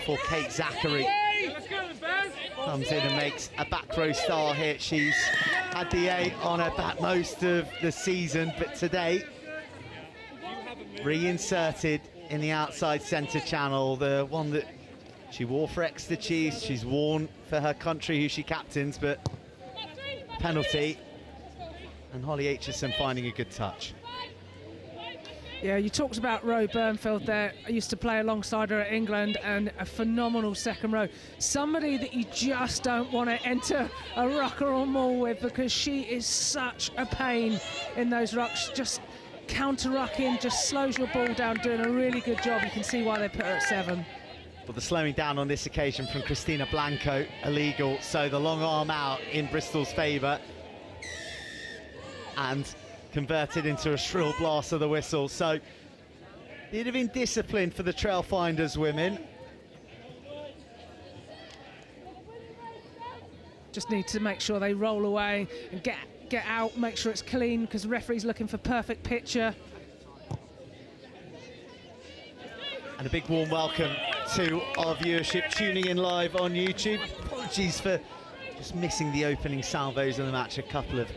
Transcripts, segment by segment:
before Kate Zachary comes in and makes a back row star hit. She's had the 8 on her back most of the season, but today reinserted in the outside centre channel, the one that she wore for Exeter Chiefs, she's worn for her country who she captains, but penalty, and Holly Aitchison finding a good touch. Yeah, you talked about Roe Burnfield there. I used to play alongside her at England, and a phenomenal second row. Somebody that you just don't want to enter a rucker or maul with, because she is such a pain in those rucks. Just counter-rucking, just slows your ball down, doing a really good job. You can see why they put her at 7. But the slowing down on this occasion from Christina Blanco, illegal, so the long arm out in Bristol's favour, and converted into a shrill blast of the whistle. So, bit of indiscipline for the Trailfinders women. Just need to make sure they roll away and get out, make sure it's clean, because the referee's looking for perfect picture. And a big warm welcome to our viewership tuning in live on YouTube. Apologies for just missing the opening salvos of the match, a couple of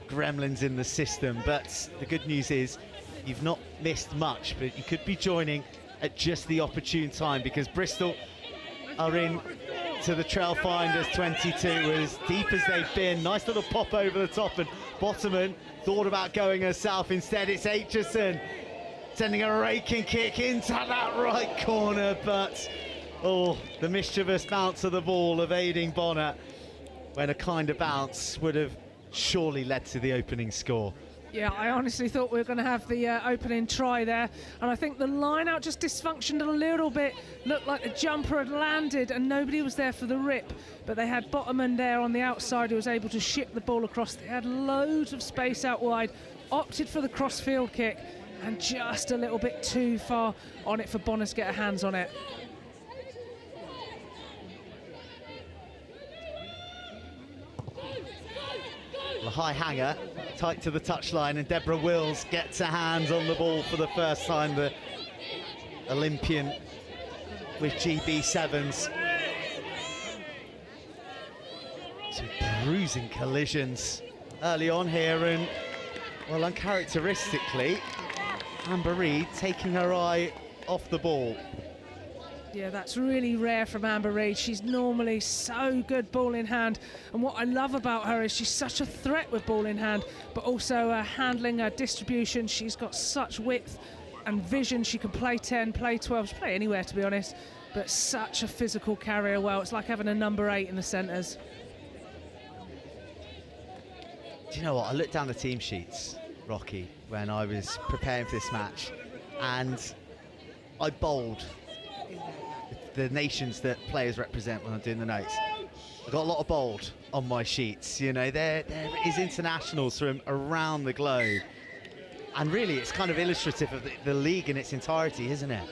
gremlins in the system, but the good news is you've not missed much, but you could be joining at just the opportune time, because Bristol are in to the Trailfinders 22 as deep as they've been. Nice little pop over the top, and Bottoman thought about going herself. Instead it's Aitchison sending a raking kick into that right corner, but oh, the mischievous bounce of the ball evading Bonner, when a kinder bounce would have surely led to the opening score. Yeah, I honestly thought we were going to have the opening try there, and I think the line out just dysfunctioned a little bit. Looked like the jumper had landed and nobody was there for the rip, but they had Bottoman there on the outside who was able to ship the ball across. They had loads of space out wide, opted for the cross-field kick, and just a little bit too far on it for Bonner to get her hands on it. The high hanger, tight to the touchline, and Deborah Wills gets her hands on the ball for the first time, the Olympian with GB7s. Some bruising collisions early on here, and, well, uncharacteristically, Amber Reid taking her eye off the ball. Yeah, that's really rare from Amber Reid. She's normally so good ball in hand, and what I love about her is she's such a threat with ball in hand, but also handling her distribution. She's got such width and vision. She can play 10, play 12, she can play anywhere, to be honest, but such a physical carrier. Well, it's like having a number 8 in the centres. Do you know what? I looked down the team sheets, Rocky, when I was preparing for this match, and I bold the nations that players represent when I'm doing the notes. I've got a lot of bold on my sheets. You know, there is internationals from around the globe, and really it's kind of illustrative of the league in its entirety, isn't it?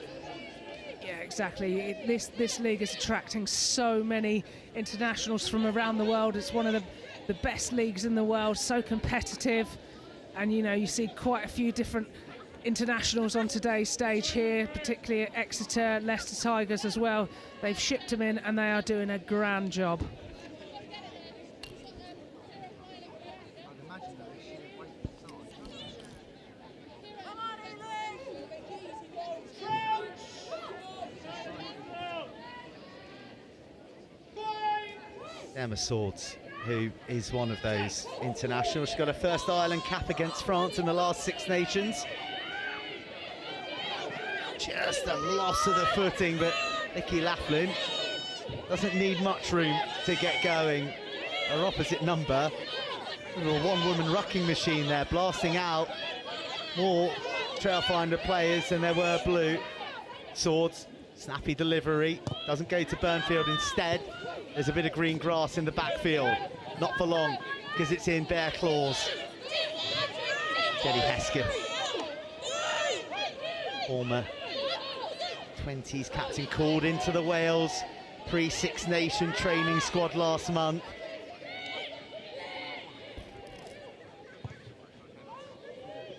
Yeah, exactly. This league is attracting so many internationals from around the world. It's one of the best leagues in the world, so competitive, and you know, you see quite a few different internationals on today's stage here, particularly at Exeter, Leicester Tigers as well. They've shipped them in and they are doing a grand job. Emma Swords, who is one of those internationals. She's got her first Ireland cap against France in the last Six Nations. Just a loss of the footing, but Vicky Laughlin doesn't need much room to get going. Her opposite number, a little one-woman rucking machine there, blasting out more Trailfinder players than there were blue. Swords, snappy delivery, doesn't go to Burnfield. Instead, there's a bit of green grass in the backfield. Not for long, because it's in bare claws. Jenny Hesketh, former 20s captain, called into the Wales pre-Six Nation training squad last month.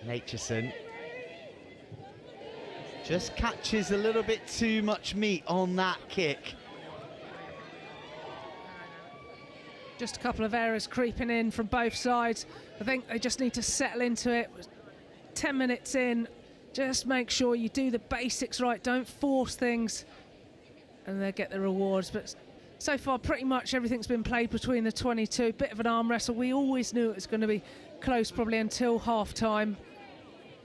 Aitchison Just catches a little bit too much meat on that kick. Just a couple of errors creeping in from both sides. I think they just need to settle into it. 10 minutes in, just make sure you do the basics right, don't force things, and they'll get the rewards. But so far, pretty much everything's been played between the 22. Bit of an arm wrestle. We always knew it was going to be close probably until half-time,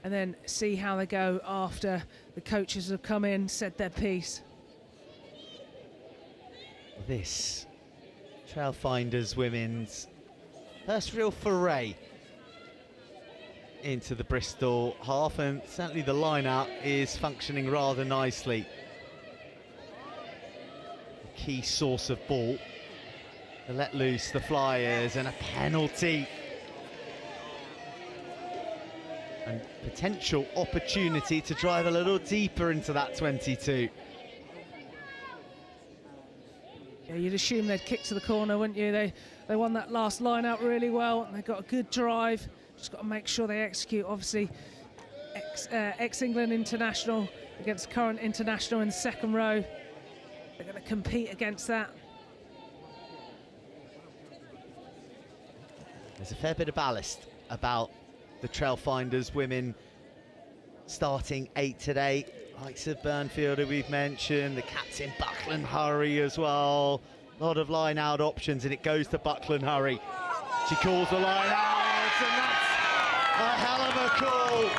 and then see how they go after the coaches have come in, said their piece. This Trailfinders Women's first real foray into the Bristol half, and certainly the line-out is functioning rather nicely. A key source of ball. They let loose the Flyers, and a penalty. And potential opportunity to drive a little deeper into that 22. Yeah, you'd assume they'd kick to the corner, wouldn't you? They won that last line out really well, and they got a good drive. Just got to make sure they execute. Obviously, ex-England international against current international in the second row. They're going to compete against that. There's a fair bit of ballast about the Trailfinders Women starting 8 today. Likes of Burnfielder we've mentioned, the captain Buckland Hurry as well. A lot of line-out options, and it goes to Buckland Hurry. She calls the line out, and that's a hell of a call,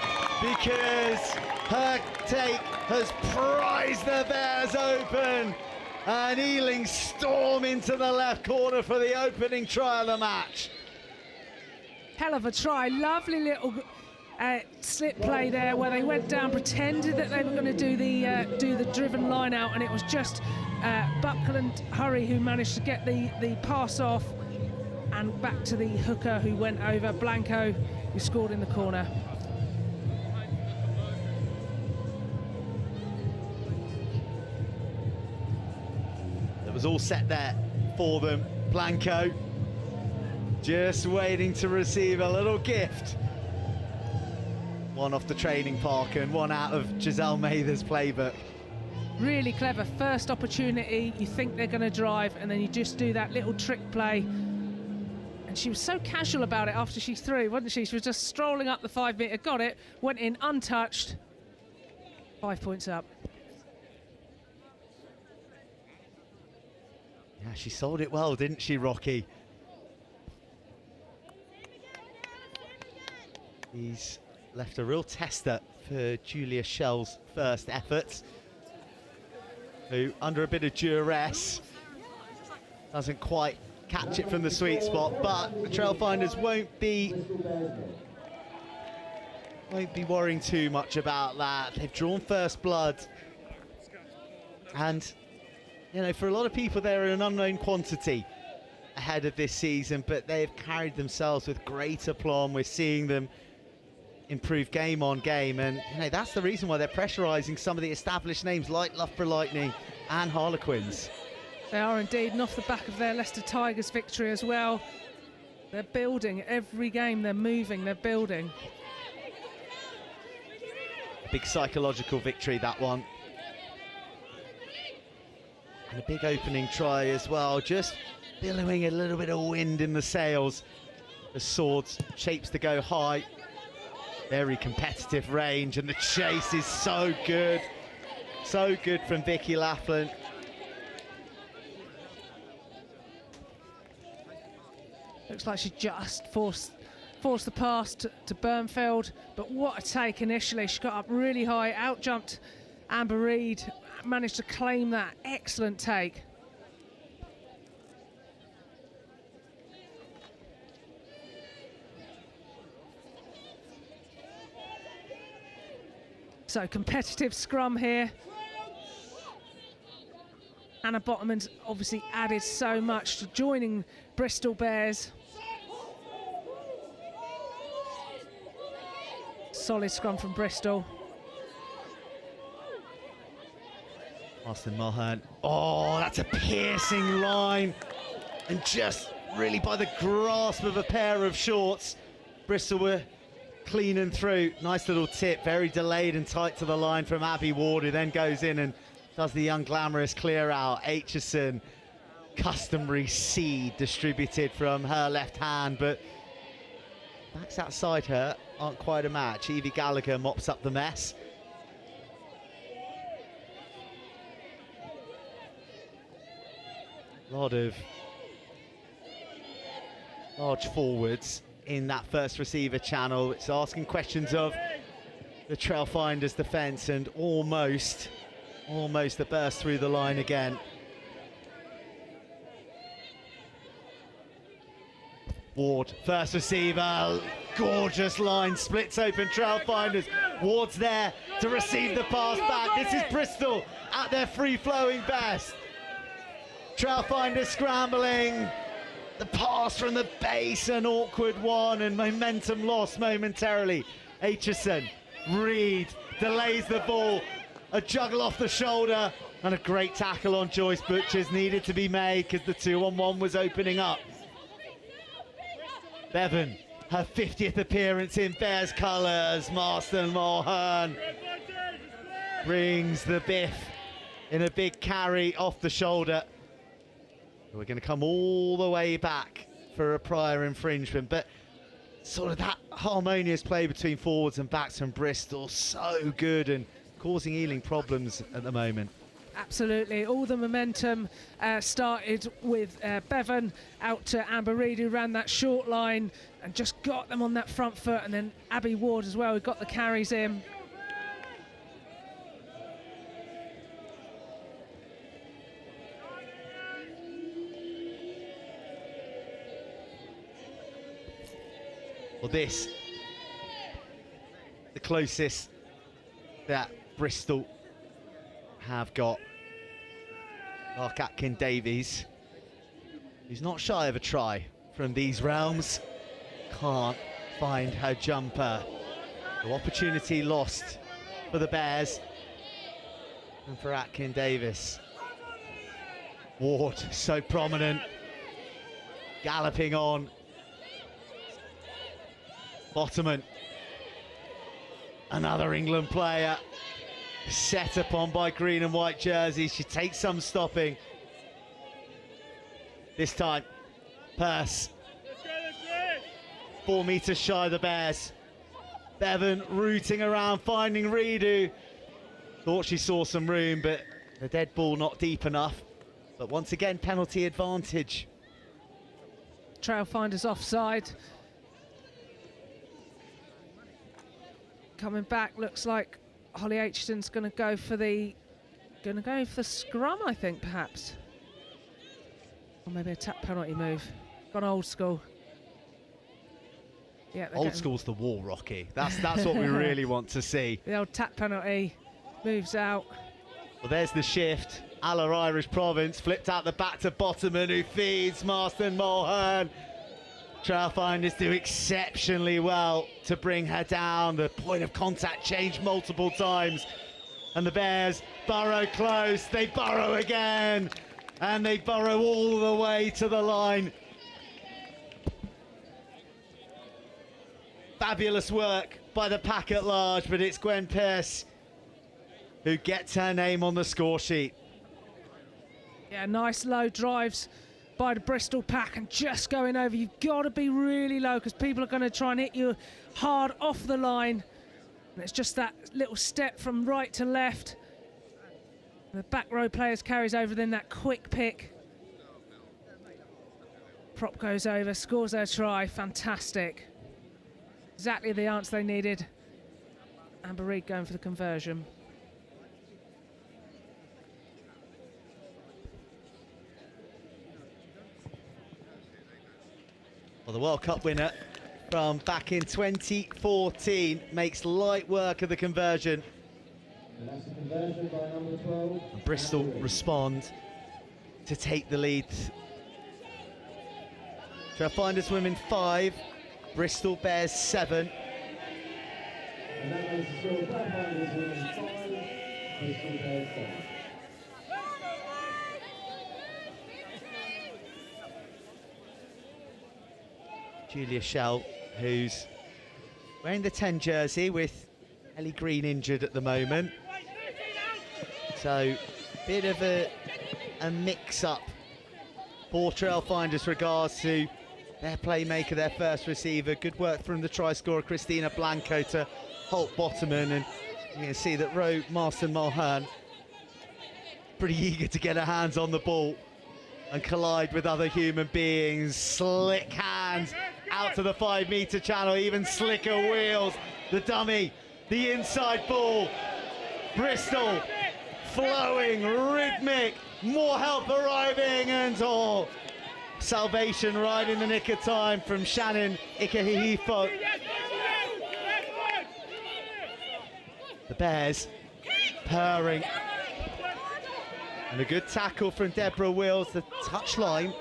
because her take has prized the Bears open, and Ealing storm into the left corner for the opening try of the match. Hell of a try, lovely little slip play there where they went down, pretended that they were going to do the driven line out, and it was just Buckland Hurry who managed to get the pass off, and back to the hooker who went over, Blanco, who scored in the corner. It was all set there for them. Blanco just waiting to receive a little gift. One off the training park and one out of Giselle Mather's playbook. Really clever first opportunity. You think they're going to drive, and then you just do that little trick play. And she was so casual about it after she threw, wasn't she? She was just strolling up the 5 metre, got it, went in untouched. 5 points up. Yeah, she sold it well, didn't she, Rocky? He's left a real tester for Julia Schell's first efforts, who, under a bit of duress, doesn't quite catch it from the sweet spot, but the Trailfinders won't be worrying too much about that. They've drawn first blood, and you know, for a lot of people they're an unknown quantity ahead of this season, but they've carried themselves with great aplomb. We're seeing them improve game on game, and you know, that's the reason why they're pressurising some of the established names like Loughborough Lightning and Harlequins. They are indeed, and off the back of their Leicester Tigers victory as well. They're building every game, they're moving, they're building. Big psychological victory, that one. And a big opening try as well, just billowing a little bit of wind in the sails. The Swords shapes to go high. Very competitive range, and the chase is so good. So good from Vicky Laughlin. Looks like she just forced the pass to Burnfield, but what a take initially. She got up really high, out-jumped Amber Reid, managed to claim that excellent take. So competitive scrum here. Anna Bottomand's obviously added so much to joining Bristol Bears. Solid scrum from Bristol. Austin Mulhern. Oh, that's a piercing line. And just really by the grasp of a pair of shorts, Bristol were clean and through. Nice little tip, very delayed and tight to the line from Abby Ward, who then goes in and does the unglamorous clear out. Aitchison, customary seed distributed from her left hand, but backs outside her aren't quite a match. Evie Gallagher mops up the mess. A lot of large forwards in that first receiver channel. It's asking questions of the Trailfinders defence, and almost a burst through the line again. Ward, first receiver, gorgeous line, splits open Trailfinders. Ward's there to receive the pass back. This is Bristol at their free-flowing best. Trailfinders scrambling. The pass from the base, an awkward one, and momentum lost momentarily. Aitchison, Reed delays the ball. A juggle off the shoulder, and a great tackle on Joyce Butchers needed to be made because the 2-on-1 was opening up. Bevan, her 50th appearance in Bears colours. Marston Mulhern brings the biff in a big carry off the shoulder. We're going to come all the way back for a prior infringement, but sort of that harmonious play between forwards and backs from Bristol, so good and causing Ealing problems at the moment. Absolutely, all the momentum started with Bevan out to Amber Reid, who ran that short line and just got them on that front foot, and then Abby Ward as well, who got the carries in. Well, this, the closest that Bristol have got. Mark Atkin-Davies, who's not shy of a try from these realms, can't find her jumper. No opportunity lost for the Bears and for Atkin-Davies. Ward, so prominent, galloping on. Bottoman, another England player, set upon by green and white jerseys. She takes some stopping. This time, Purse. 4 metres shy of the Bears. Bevan rooting around, finding Reid, who thought she saw some room, but the dead ball not deep enough. But once again, penalty advantage. Trailfinders offside. Coming back, looks like Holly Aitchison's going to go for the scrum, I think, perhaps, or maybe a tap penalty move. Gone old school. Yeah, old school's the wall, Rocky. That's what we really want to see. The old tap penalty moves out. Well, there's the shift. Alla Irish Province flipped out the back to Bottoman, who feeds Marston Mulhern. Trailfinders do exceptionally well to bring her down. The point of contact changed multiple times, and the Bears burrow close. They burrow again, and they burrow all the way to the line. Fabulous work by the pack at large, but it's Gwen Pearce who gets her name on the score sheet. Yeah, nice low drives by the Bristol pack, and just going over. You've got to be really low because people are going to try and hit you hard off the line. And it's just that little step from right to left. The back row players carries over, then that quick pick. Prop goes over, scores their try. Fantastic. Exactly the answer they needed. Amber Reid going for the conversion. Well, the World Cup winner from back in 2014 makes light work of the conversion. And that's the conversion by number 12. And Bristol respond to take the lead. Trailfinders Women 5, Bristol Bears 7. And that makes the score Trailfinders Women 5, Bristol Bears 7. Julia Schell, who's wearing the 10 jersey with Ellie Green injured at the moment. So, bit of a mix-up for Trailfinders regards to their playmaker, their first receiver. Good work from the try scorer, Christina Blanco, to halt Bottoman. And you can see that Ro Marston Mulhern pretty eager to get her hands on the ball and collide with other human beings. Slick hands out to the 5-metre channel, even slicker wheels. The dummy, the inside ball. Bristol flowing, rhythmic, more help arriving, and salvation right in the nick of time from Shannon Ikehihifo. The Bears purring. And a good tackle from Deborah Wills. The touchline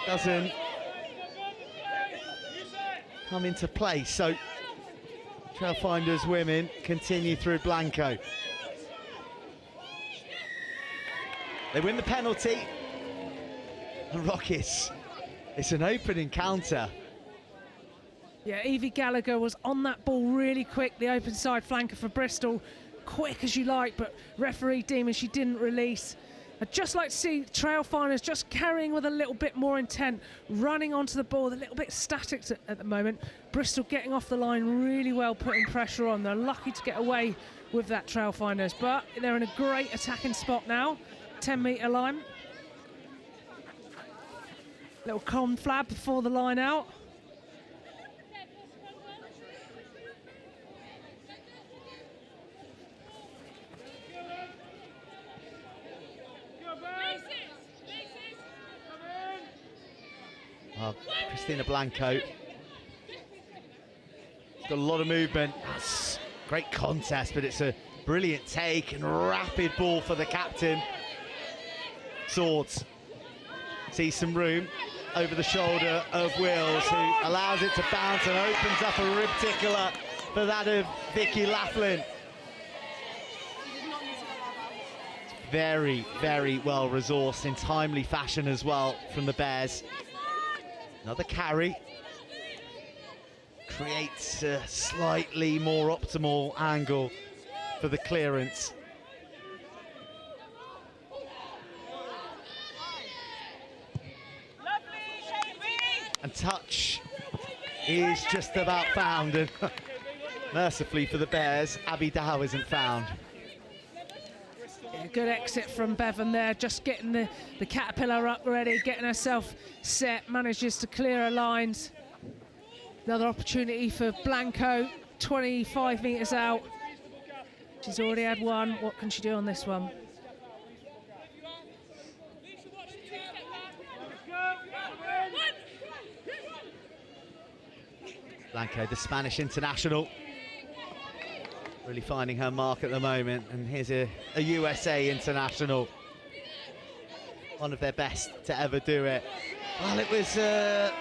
doesn't come into play. So Trailfinders Women continue through Blanco. They win the penalty. And Rockets, it's an open encounter. Yeah, Evie Gallagher was on that ball really quick, the open side flanker for Bristol. Quick as you like, but referee deeming she didn't release. I'd just like to see Trailfinders just carrying with a little bit more intent, running onto the ball, a little bit static at the moment. Bristol getting off the line really well, putting pressure on. They're lucky to get away with that, Trailfinders, but they're in a great attacking spot now. 10-metre line. Little conflab before the line out. Christina Blanco. Got a lot of movement. That's great contest, but it's a brilliant take and rapid ball for the captain. Swords sees some room over the shoulder of Wills, who allows it to bounce and opens up a rib tickler for that of Vicky Laughlin. Very, very well resourced in timely fashion as well from the Bears. Another carry. Creates a slightly more optimal angle for the clearance. And touch is just about found, and mercifully for the Bears, Abby Dow isn't found. Yeah, good exit from Bevan there, just getting the Caterpillar up ready, getting herself set, manages to clear her lines. Another opportunity for Blanco, 25 metres out. She's already had one. What can she do on this one? Blanco, the Spanish international, really finding her mark at the moment. And here's a USA international, one of their best to ever do it. Well, it was a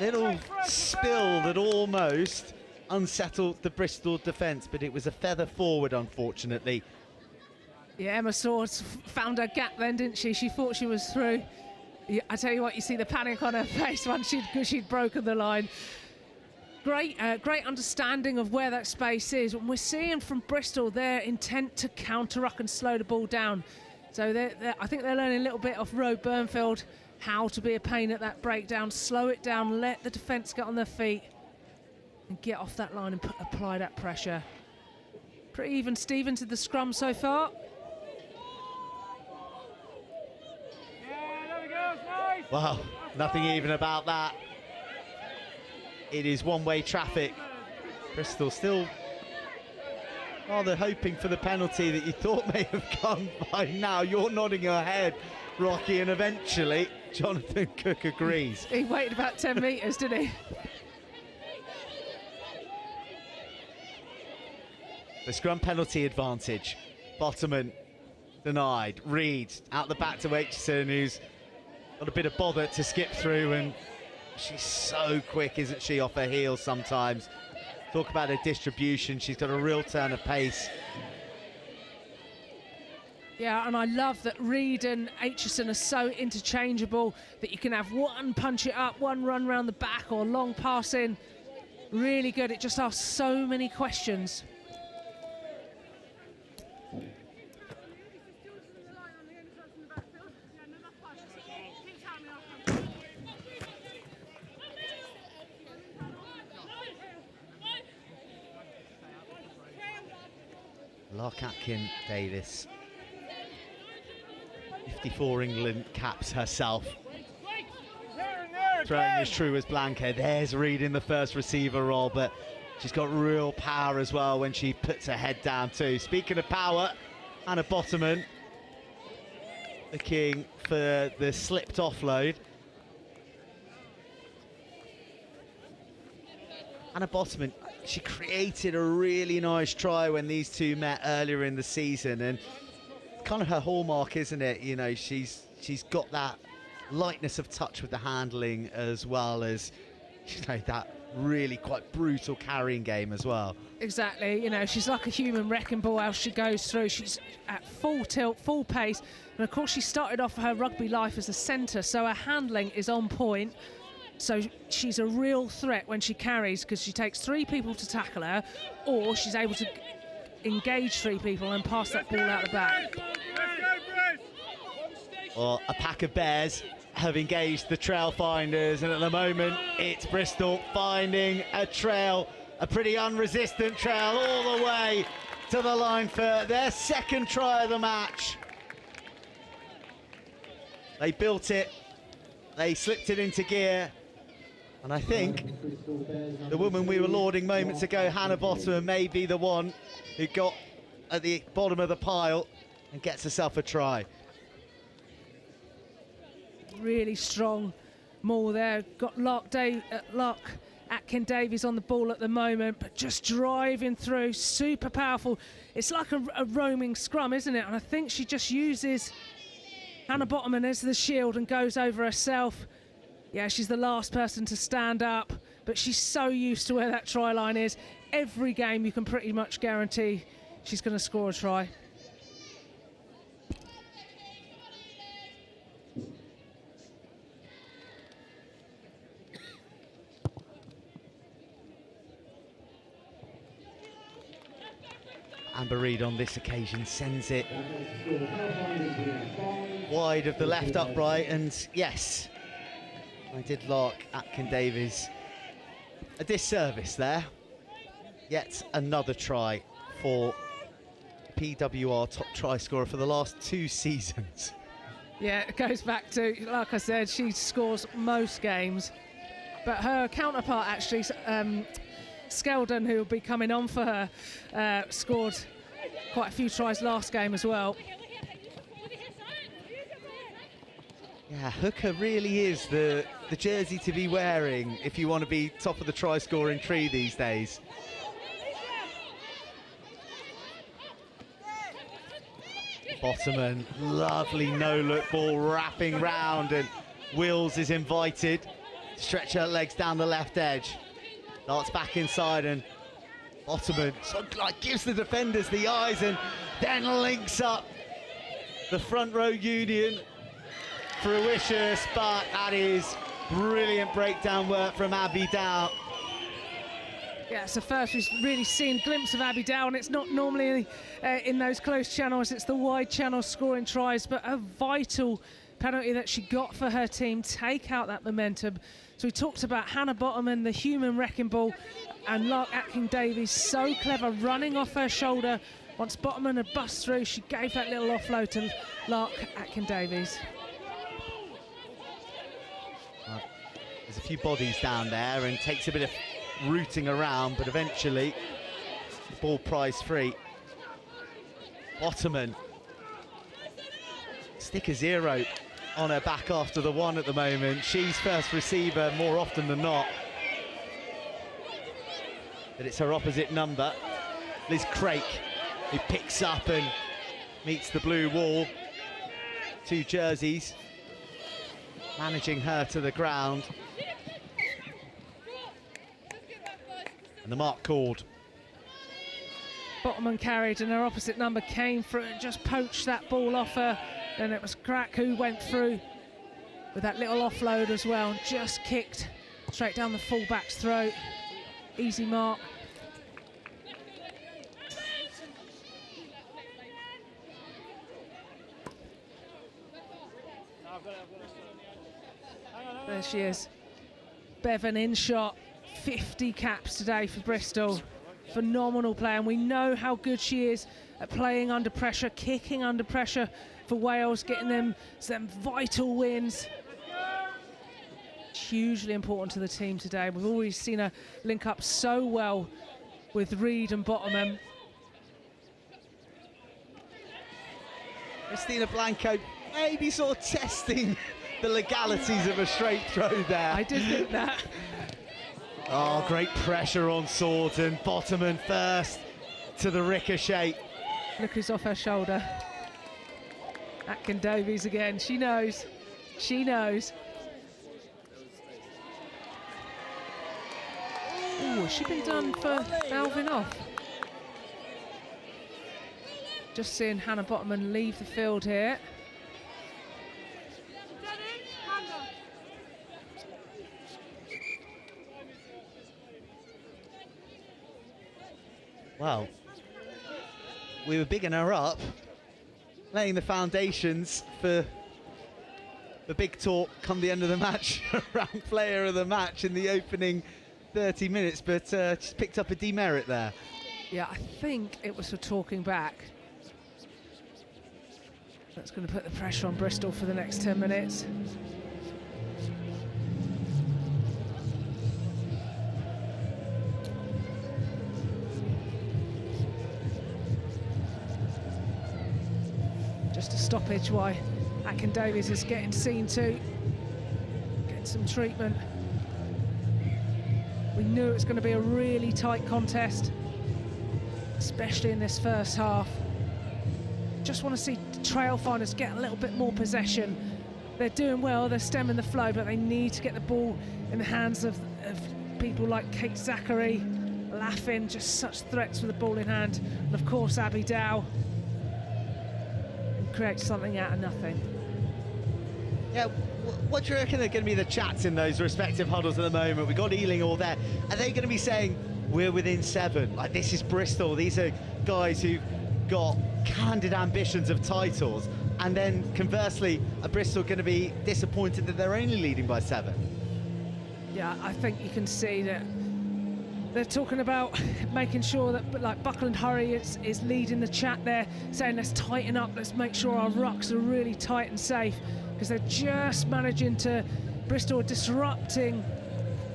little spill that almost unsettled the Bristol defence, but it was a feather forward, unfortunately. Yeah, Emma Swords found her gap then, didn't she? She thought she was through. Yeah, I tell you what, you see the panic on her face once she'd broken the line. Great understanding of where that space is. And we're seeing from Bristol their intent to counter-ruck and slow the ball down. So I think they're learning a little bit off Ro Burnfield how to be a pain at that breakdown, slow it down, let the defence get on their feet and get off that line and apply that pressure. Pretty even Steven to the scrum so far. Wow, nothing even about that. It is one-way traffic. Bristol still rather hoping for the penalty that you thought may have come by now. You're nodding your head, Rocky, and eventually Jonathan Cook agrees. He waited about 10 metres, didn't he? The scrum penalty advantage. Bottoman denied. Reed out the back to Aitchison, who's got a bit of bother to skip through, and she's so quick, isn't she, off her heels sometimes. Talk about her distribution. She's got a real turn of pace. Yeah, and I love that Reed and Aitchison are so interchangeable that you can have one punch it up, one run round the back or long pass in. really good. It just asks so many questions. Lark Atkin-Davis, 54 England caps herself. Throwing as true as Blanca. There's reading the first receiver role, but she's got real power as well when she puts her head down too. Speaking of power, Hannah Bottoman looking for the slipped offload. Hannah Bottoman, she created a really nice try when these two met earlier in the season, and kind of her hallmark, isn't it? You know, she's got that lightness of touch with the handling, as well as, you know, that really quite brutal carrying game as well. Exactly, you know, she's like a human wrecking ball as she goes through. She's at full tilt, full pace, and of course she started off her rugby life as a centre, so her handling is on point. So she's a real threat when she carries, because she takes 3 people to tackle her, or she's able to engage 3 people and pass that ball out the back. Well, a pack of bears have engaged the Trailfinders, and at the moment it's Bristol finding a trail, a pretty unresistant trail all the way to the line for their second try of the match. They built it, they slipped it into gear, and I think the woman we were lauding moments ago, Hannah Bottoman, may be the one who got at the bottom of the pile and gets herself a try. Really strong maul there. Got Lark Atkin-Davies on the ball at the moment, but just driving through, super powerful. It's like a roaming scrum, isn't it? And I think she just uses Hannah Bottoman as the shield and goes over herself. Yeah, she's the last person to stand up, but she's so used to where that try line is. Every game you can pretty much guarantee she's going to score a try. Amber Reid on this occasion sends it wide of the left upright, and yes, I did Lark Atkin-Davies a disservice there. Yet another try for PWR top try scorer for the last 2 seasons. Yeah, it goes back to, like I said, she scores most games, but her counterpart actually, Skeldon, who will be coming on for her, scored quite a few tries last game as well. Yeah, hooker really is the jersey to be wearing if you want to be top of the try scoring tree these days. Bottoman, lovely no-look ball wrapping round, and Wills is invited. Stretch her legs down the left edge. Darts back inside, and Bottoman sort of like gives the defenders the eyes and then links up the front row union. Fruitious, but that is brilliant breakdown work from Abby Dow. Yeah, so first we've really seen a glimpse of Abby Dow, and it's not normally in those close channels, it's the wide channel scoring tries, but a vital penalty that she got for her team, take out that momentum. So we talked about Hannah Bottoman, the human wrecking ball, and Lark Atkin-Davies, so clever, running off her shoulder. Once Bottoman had bust through, she gave that little offload to Lark Atkin-Davies. There's a few bodies down there and takes a bit of rooting around, but eventually the ball prize free. Bottoman, sticker 0 on her back after the 1 at the moment. She's first receiver more often than not, but it's her opposite number, Liz Craik, who picks up and meets the blue wall. 2 jerseys managing her to the ground. And the mark called. Bottoman carried, and her opposite number came through and just poached that ball off her. And it was Crack who went through with that little offload as well, and just kicked straight down the fullback's throat. easy mark. There she is. Bevan in shot, 50 caps today for Bristol. Phenomenal player, and we know how good she is at playing under pressure, kicking under pressure for Wales, getting them some vital wins. Hugely important to the team today. We've always seen her link up so well with Reed and Bottomham. Christina Blanco maybe sort of testing the legalities of a straight throw there. I did think that. Oh, great pressure on Sworton. Bottomham first to the ricochet. Look who's off her shoulder. Atkin Davies again. She knows. She knows. Oh, has she been done for valving off? Just seeing Hannah Bottomham leave the field here. Well, we were bigging her up, laying the foundations for the big talk come the end of the match around player of the match in the opening 30 minutes, but just picked up a demerit there. Yeah, I think it was for talking back. That's going to put the pressure on Bristol for the next 10 minutes. Just a stoppage while Atkin Davies is getting seen to, getting some treatment. We knew it was going to be a really tight contest, especially in this first half. Just want to see Trailfinders get a little bit more possession. They're doing well, they're stemming the flow, but they need to get the ball in the hands of people like Kate Zachary, Laffin, just such threats with the ball in hand, and of course Abby Dow. Create something out of nothing. Yeah, what do you reckon are going to be the chats in those respective huddles at the moment? We've got Ealing all there. Are they going to be saying, we're within 7? Like, this is Bristol. These are guys who've got candid ambitions of titles. And then, conversely, are Bristol going to be disappointed that they're only leading by 7? Yeah, I think you can see that they're talking about making sure that, like, Buckland Hurry is leading the chat there, saying let's tighten up, let's make sure our rucks are really tight and safe, because they're just managing to, Bristol disrupting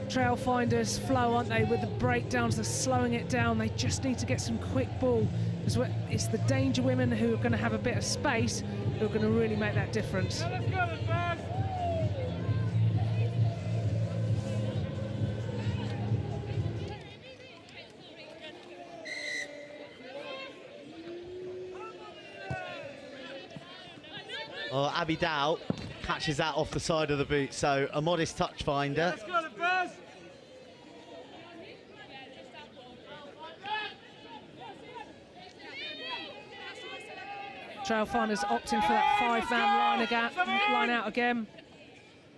Trailfinders' flow, aren't they, with the breakdowns, they're slowing it down. They just need to get some quick ball. It's the danger women who are going to have a bit of space who are going to really make that difference. Oh, Abby Dow catches that off the side of the boot, so a modest touch finder. Trailfinders opting for that 5-man line out again.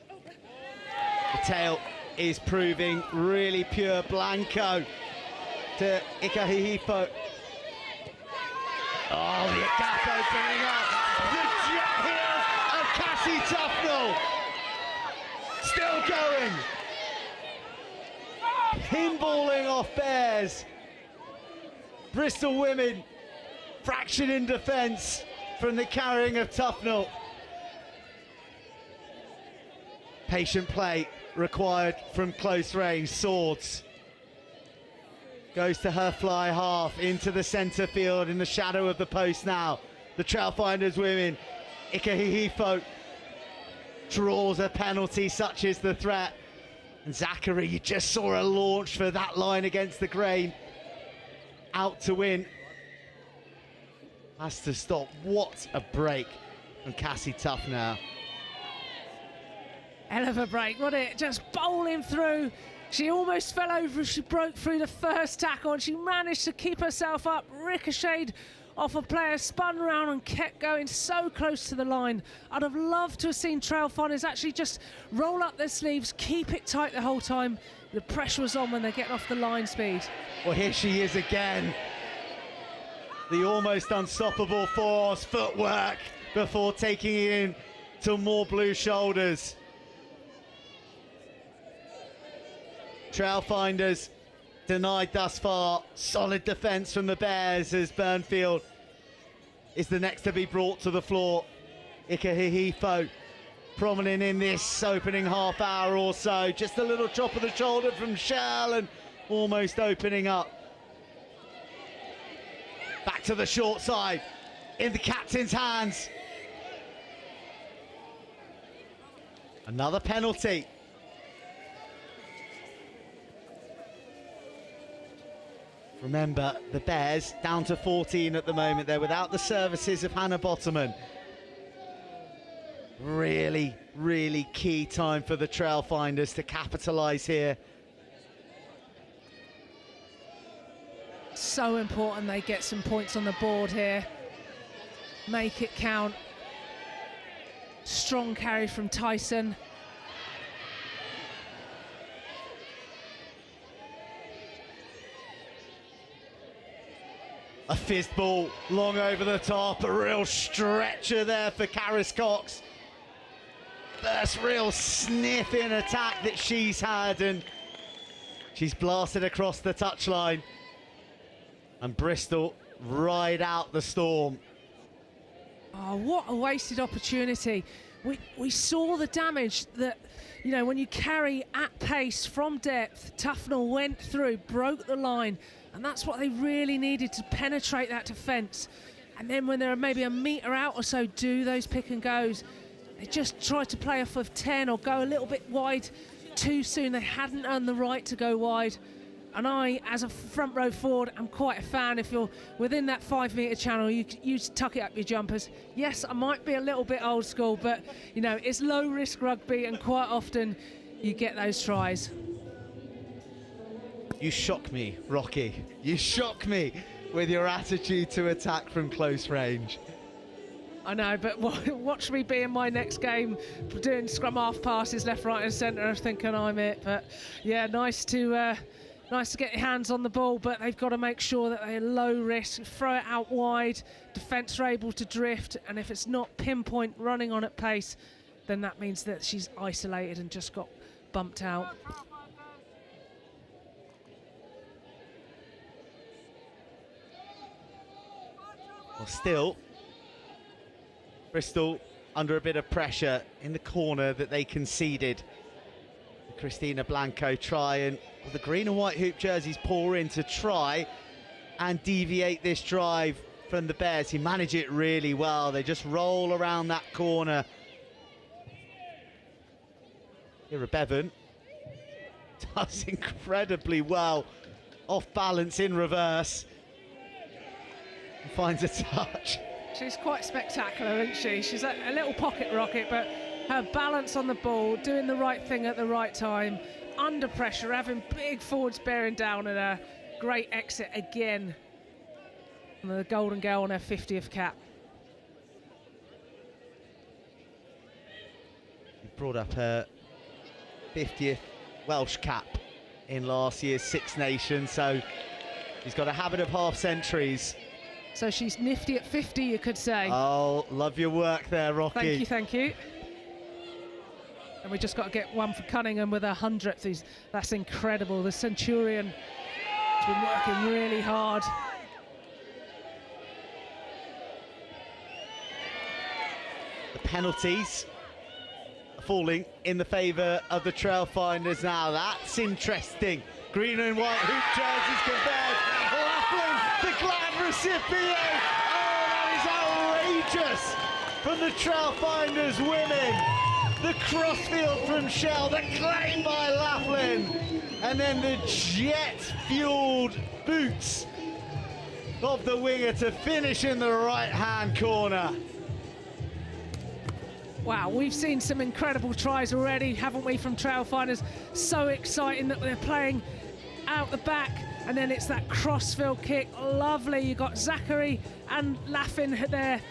The tail is proving really pure. Blanco to Ikahihifo. Oh, the gap opening up. The jet heels of Cassie Tufnell. Still going. Pinballing off Bears. Bristol women fractured in defence from the carrying of Tufnell. Patient play required from close range. Swords goes to her fly half into the centre field in the shadow of the post now. The Trailfinders women. Ikahihifo draws a penalty, such is the threat. And Zachary, you just saw a launch for that line against the grain. Out to win. Has to stop. What a break from Cassie Tuff now. Hell of a break, wasn't it? Just bowling through. She almost fell over as she broke through the first tackle, and she managed to keep herself up, ricocheted off a player, spun around and kept going so close to the line. I'd have loved to have seen Trailfinders actually just roll up their sleeves, keep it tight the whole time. The pressure was on when they're getting off the line speed. Well, here she is again. The almost unstoppable force, footwork, before taking it in to more blue shoulders. Trailfinders denied thus far. Solid defence from the Bears as Burnfield is the next to be brought to the floor. Ikahihifo prominent in this opening half hour or so. Just a little drop of the shoulder from Shell and almost opening up. Back to the short side in the captain's hands. Another penalty. Remember, the Bears down to 14 at the moment. They're without the services of Hannah Bottoman. Really, really key time for the Trailfinders to capitalise here. So important they get some points on the board here. Make it count. Strong carry from Tyson. A fist ball long over the top, a real stretcher there for Karis Cox. First real sniff in attack that she's had, and she's blasted across the touchline. And Bristol ride out the storm. Oh, what a wasted opportunity. We saw the damage that, you know, when you carry at pace from depth, Tufnell went through, broke the line, and that's what they really needed to penetrate that defence. And then when they're maybe a metre out or so, do those pick and goes. They just tried to play off of 10 or go a little bit wide too soon. They hadn't earned the right to go wide. And I, as a front row forward, am quite a fan. If you're within that 5 metre channel, you tuck it up your jumpers. Yes, I might be a little bit old school, but, you know, it's low risk rugby and quite often you get those tries. You shock me, Rocky. You shock me with your attitude to attack from close range. I know, but watch me be in my next game doing scrum half passes left, right and centre, thinking I'm it. But yeah, nice to get your hands on the ball, but they've got to make sure that they're low risk, throw it out wide, defence are able to drift, and if it's not pinpoint running on at pace, then that means that she's isolated and just got bumped out. Well, still, Bristol under a bit of pressure in the corner that they conceded. Christina Blanco try and the green and white hoop jerseys pour in to try and deviate this drive from the Bears. He managed it really well. They just roll around that corner. Ira Bevan does incredibly well, off balance in reverse, and finds a touch. She's quite spectacular, isn't she? She's a little pocket rocket, but her balance on the ball, doing the right thing at the right time, under pressure, having big forwards bearing down at her. Great exit again. And the golden girl on her 50th cap. She brought up her 50th Welsh cap in last year's Six Nations, so she's got a habit of half centuries. So she's nifty at 50, you could say. Oh, love your work there, Rocky. Thank you, thank you. And we just got to get one for Cunningham with her 100th. That's incredible. The Centurion has been working really hard. The penalties are falling in the favour of the Trailfinders now. That's interesting. Green and white hoop jerseys compared. Laughlin, the glad recipient. Oh, that is outrageous from the Trailfinders Women. The crossfield from Shell, the claim by Laughlin, and then the jet-fueled boots of the winger to finish in the right-hand corner. Wow, we've seen some incredible tries already, haven't we, from Trailfinders? So exciting that they're playing out the back, And then it's that crossfield kick, lovely. You got Zachary and Laffin there.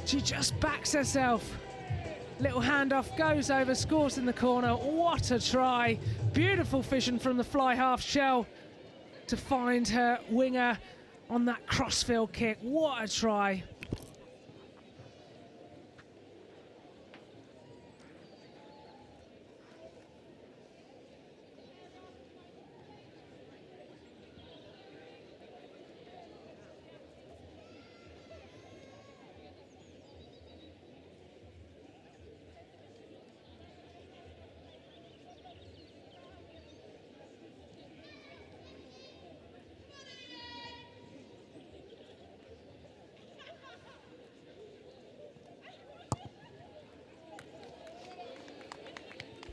She just backs herself. Little handoff, goes over, scores in the corner. What a try. Beautiful vision from the fly half shell to find her winger on that crossfield kick. What a try.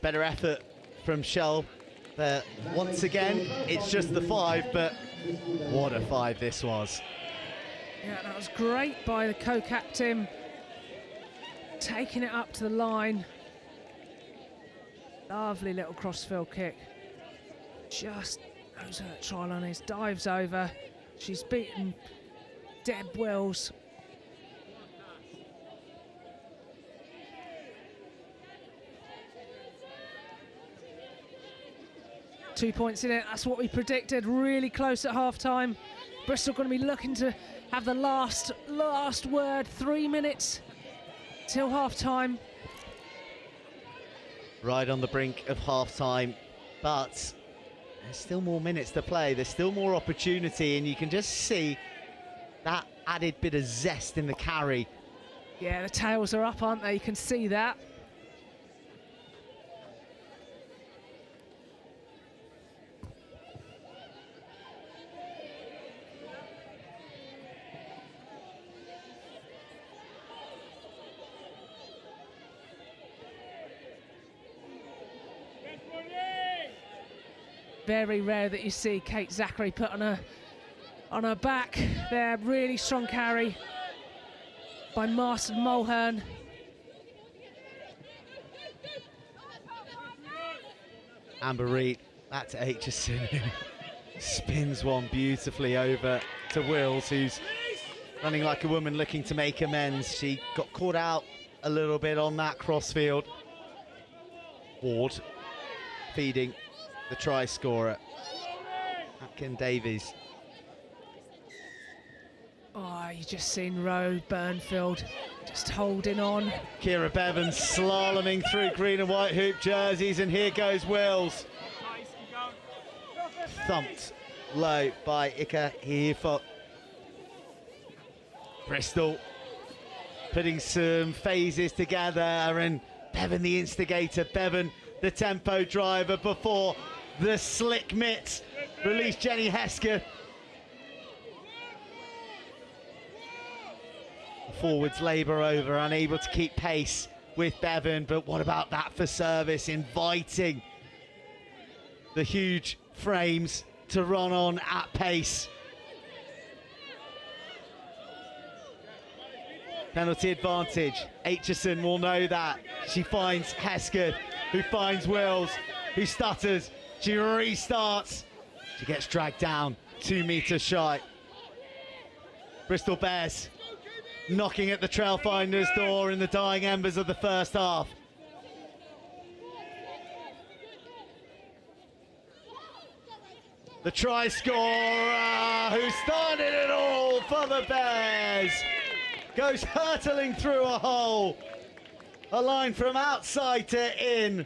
Better effort from Shell. Once again, it's just the 5, but what a 5 this was. Yeah, that was great by the co-captain. Taking it up to the line. Lovely little crossfield kick. Just knows her try line is, dives over. She's beaten Deb Wills. Two points in it, that's what we predicted, really close at half-time. Bristol going to be looking to have the last word, 3 minutes till half-time. Right on the brink of half-time, but there's still more minutes to play, there's still more opportunity, and you can just see that added bit of zest in the carry. Yeah, the tails are up, aren't they? You can see that. Very rare that you see Kate Zachary put on her back there. Really strong carry by Marston Mulhern. Amber Reed, that's Aitchison, who spins one beautifully over to Wills, who's running like a woman looking to make amends. She got caught out a little bit on that crossfield. Ward feeding the try scorer, Atkin Davies. Oh, you just seen Roe Burnfield just holding on. Kira Bevan slaloming through green and white hoop jerseys, and here goes Wills. Thumped low by Ika Hifot. Bristol putting some phases together, and Bevan the instigator, Bevan the tempo driver before the slick mitts release Jenny Hesketh. Forwards labour over, unable to keep pace with Bevan, but what about that for service, inviting the huge frames to run on at pace. Penalty advantage, Aitchison will know that. She finds Hesketh, who finds Wills, who stutters. She restarts. She gets dragged down 2 meters shy. Bristol Bears knocking at the Trailfinders' door in the dying embers of the first half. The try scorer, who started it all for the Bears, goes hurtling through a hole. A line from outside to in,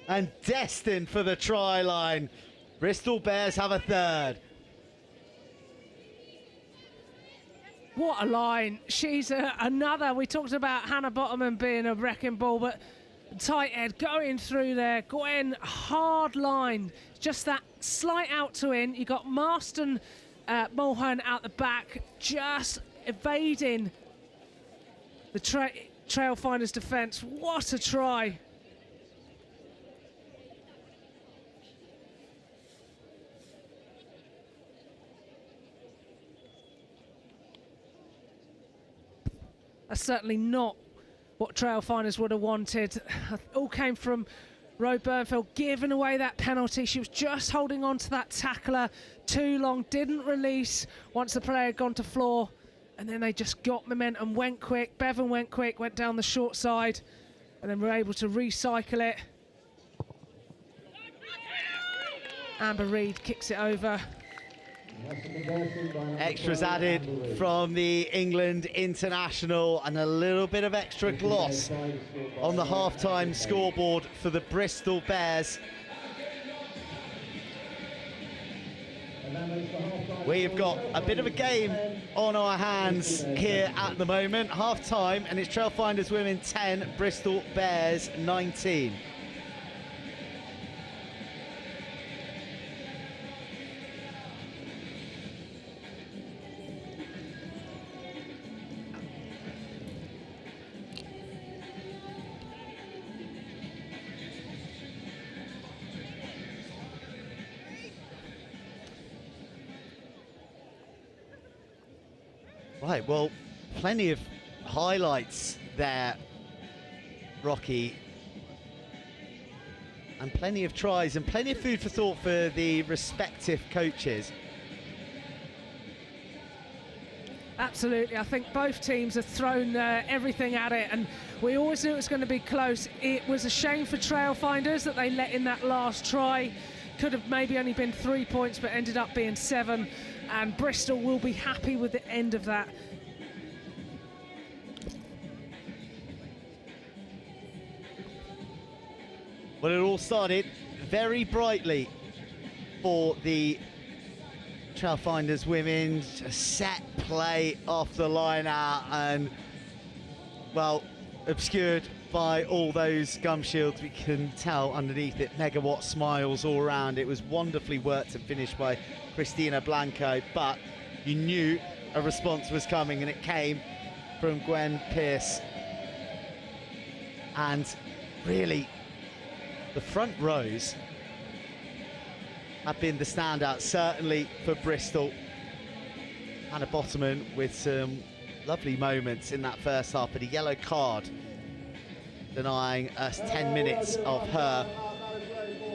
and destined for the try line. Bristol Bears have a third. What a line. She's another. We talked about Hannah Bottoman being a wrecking ball, but tight head going through there. Gwen, hard line. Just that slight out to in. You got Marston Mulhern out the back, just evading the Trailfinders defence. What a try. That's certainly not what Trailfinders would have wanted. All came from Ro Bernfeld giving away that penalty. She was just holding on to that tackler too long, didn't release once the player had gone to floor, and then they just got momentum, went quick. Bevan went quick, went down the short side, and then were able to recycle it. Amber Reid kicks it over. Extras added from the England international, and a little bit of extra gloss on the half-time scoreboard for the Bristol Bears. We've got a bit of a game on our hands here at the moment. Half-time, and it's Trailfinders Women 10, Bristol Bears 19. Right, well, plenty of highlights there, Rocky, and plenty of tries and plenty of food for thought for the respective coaches. Absolutely, I think both teams have thrown everything at it, and we always knew it was going to be close. It was a shame for Trailfinders that they let in that last try. Could have maybe only been 3 points, but ended up being 7. And Bristol will be happy with the end of that. Well, it all started very brightly for the Trailfinders Women. A set play off the line out, and, well, obscured by all those gum shields. We can tell underneath it megawatt smiles all around. It was wonderfully worked and finished by Christina Blanco, but you knew a response was coming, and it came from Gwen Pearce. And really, the front rows have been the standout, certainly for Bristol. Hannah Bottoman with some lovely moments in that first half, but a yellow card denying us 10 minutes of her.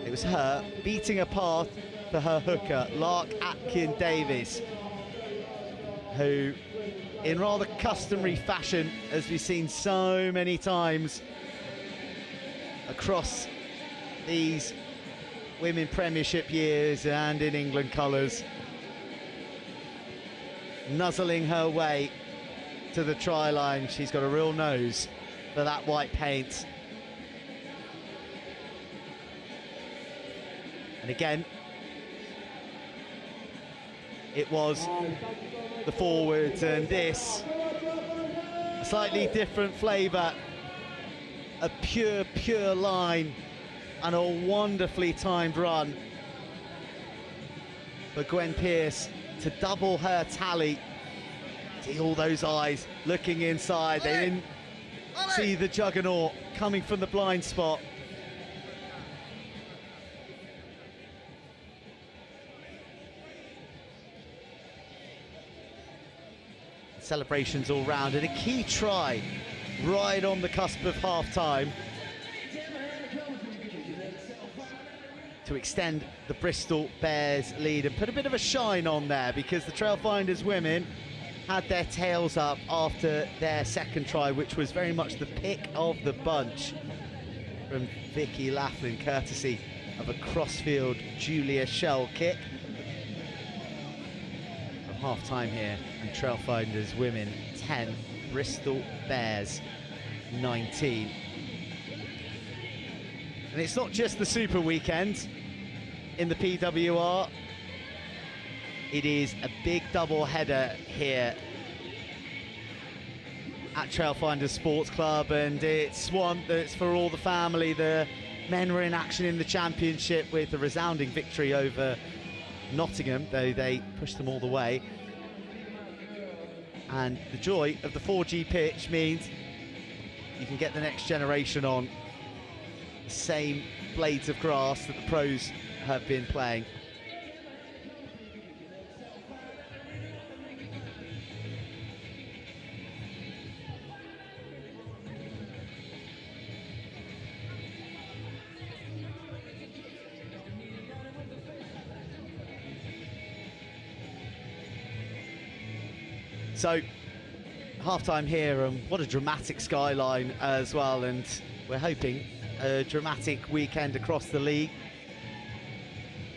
It was her beating a path for her hooker, Lark Atkin-Davies, who, in rather customary fashion, as we've seen so many times across these women Premiership years and in England colours, nuzzling her way to the try line. She's got a real nose for that white paint. And again, it was the forwards, and this, a slightly different flavour, a pure line, and a wonderfully timed run for Gwen Pearce to double her tally. See all those eyes looking inside. They didn't see the juggernaut coming from the blind spot. Celebrations all round, and a key try right on the cusp of half-time to extend the Bristol Bears lead and put a bit of a shine on there, because the Trailfinders Women had their tails up after their second try, which was very much the pick of the bunch from Vicky Laughlin, courtesy of a crossfield Julia Shell kick. From half-time here, and Trailfinders Women 10, Bristol Bears 19. And it's not just the Super Weekend in the PWR. It is a big double header here at Trailfinders Sports Club, and it's one that's for all the family. The men were in action in the Championship with a resounding victory over Nottingham, though they pushed them all the way. And the joy of the 4G pitch means you can get the next generation on the same blades of grass that the pros have been playing. So, half-time here, and what a dramatic skyline as well, and we're hoping a dramatic weekend across the league,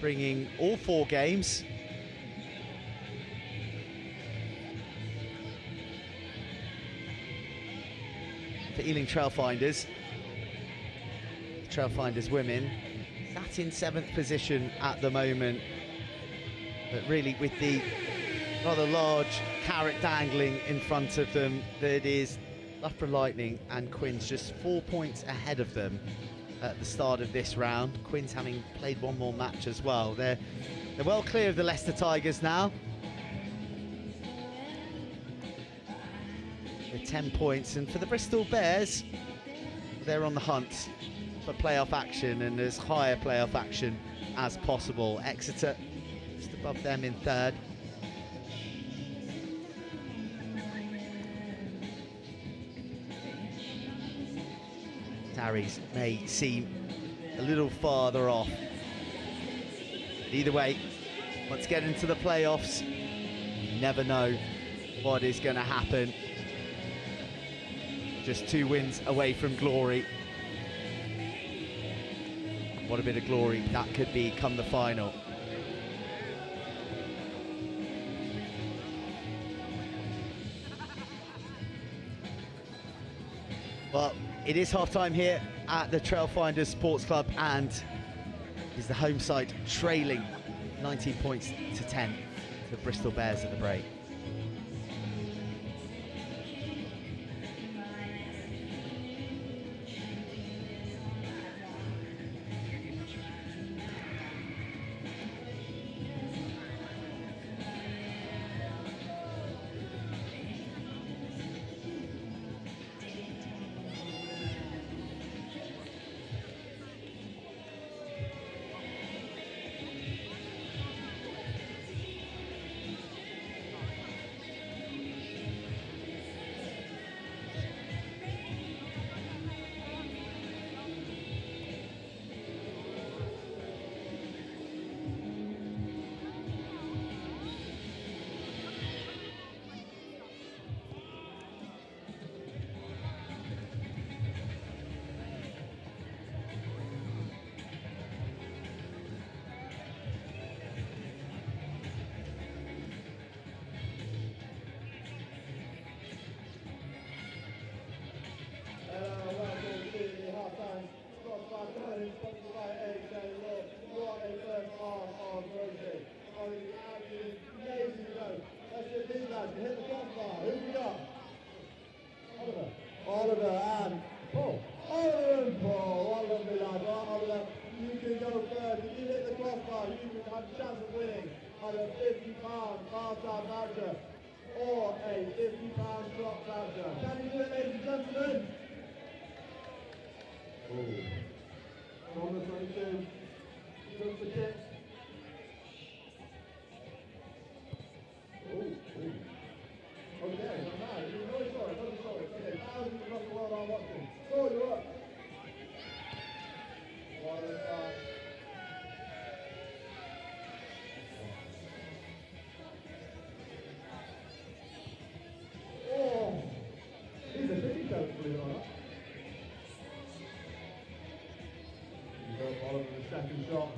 bringing all 4 games. For Ealing Trailfinders, Trailfinders Women, sat in 7th position at the moment, but really with the rather large carrot dangling in front of them, that is Loughborough Lightning and Quins just 4 points ahead of them at the start of this round. Quins having played 1 more match as well. They're well clear of the Leicester Tigers now, with 10 points, and for the Bristol Bears, they're on the hunt for playoff action and as higher playoff action as possible. Exeter just above them in 3rd. Sarries may seem a little farther off. But either way, once you get into the playoffs, you never know what is going to happen. Just 2 wins away from glory. What a bit of glory that could be come the final. Well, it is half-time here at the Trailfinders Sports Club, and is the home side trailing 19 points to 10 to the Bristol Bears at the break. Oliver and Paul. Oliver and Paul, what a lovely lad. Oliver, you can go first. If you hit the crossbar, you can have a chance of winning either a £50 half-time voucher or a £50 drop voucher. Can you do it, ladies and gentlemen? Oh. Number 22. Took the tip. Okay, now, you're really sorry, Okay, thousands across the world are watching. So you're up. What a start. Oh, he's a big coach, believe it or not. You got Oliver the second shot.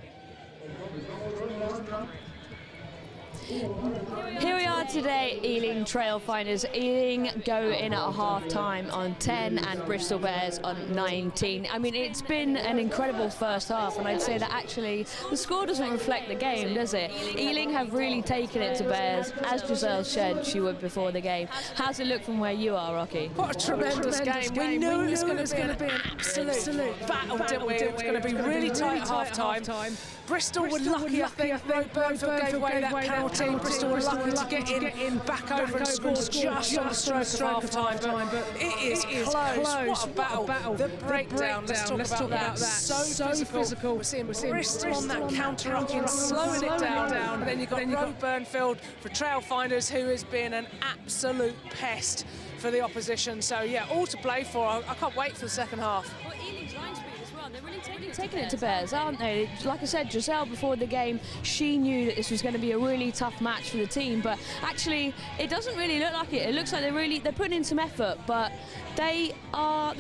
Here we are today, Ealing Trailfinders. Ealing go in at half-time on 10 and Bristol Bears on 19. I mean, it's been an incredible first half, and I'd say that actually the score doesn't reflect the game, does it? Ealing have really taken it to Bears, as Giselle said she would before the game. How's it look from where you are, Rocky? What a tremendous game. We knew it was going to be an absolute battle, didn't we? It was going to be really tight at half-time. Bristol were lucky, I think. Burnfield gave away that penalty. Bristol were lucky to get in back over and score just on the stroke of half-time. But it is close. What a battle. The breakdown, let's talk about that. So physical. We're seeing Bristol on that counter-upping, slowing it down. And then you've got Burnfield for Trailfinders, who has been an absolute pest for the opposition. So, yeah, all to play for. I can't wait for the second half. Well, Ealing's line speed as well. They're really taking it to Bears, aren't they? Like I said, Giselle before the game, she knew that this was going to be a really tough match for the team, but actually it doesn't really look like it. It looks like they're putting in some effort, but they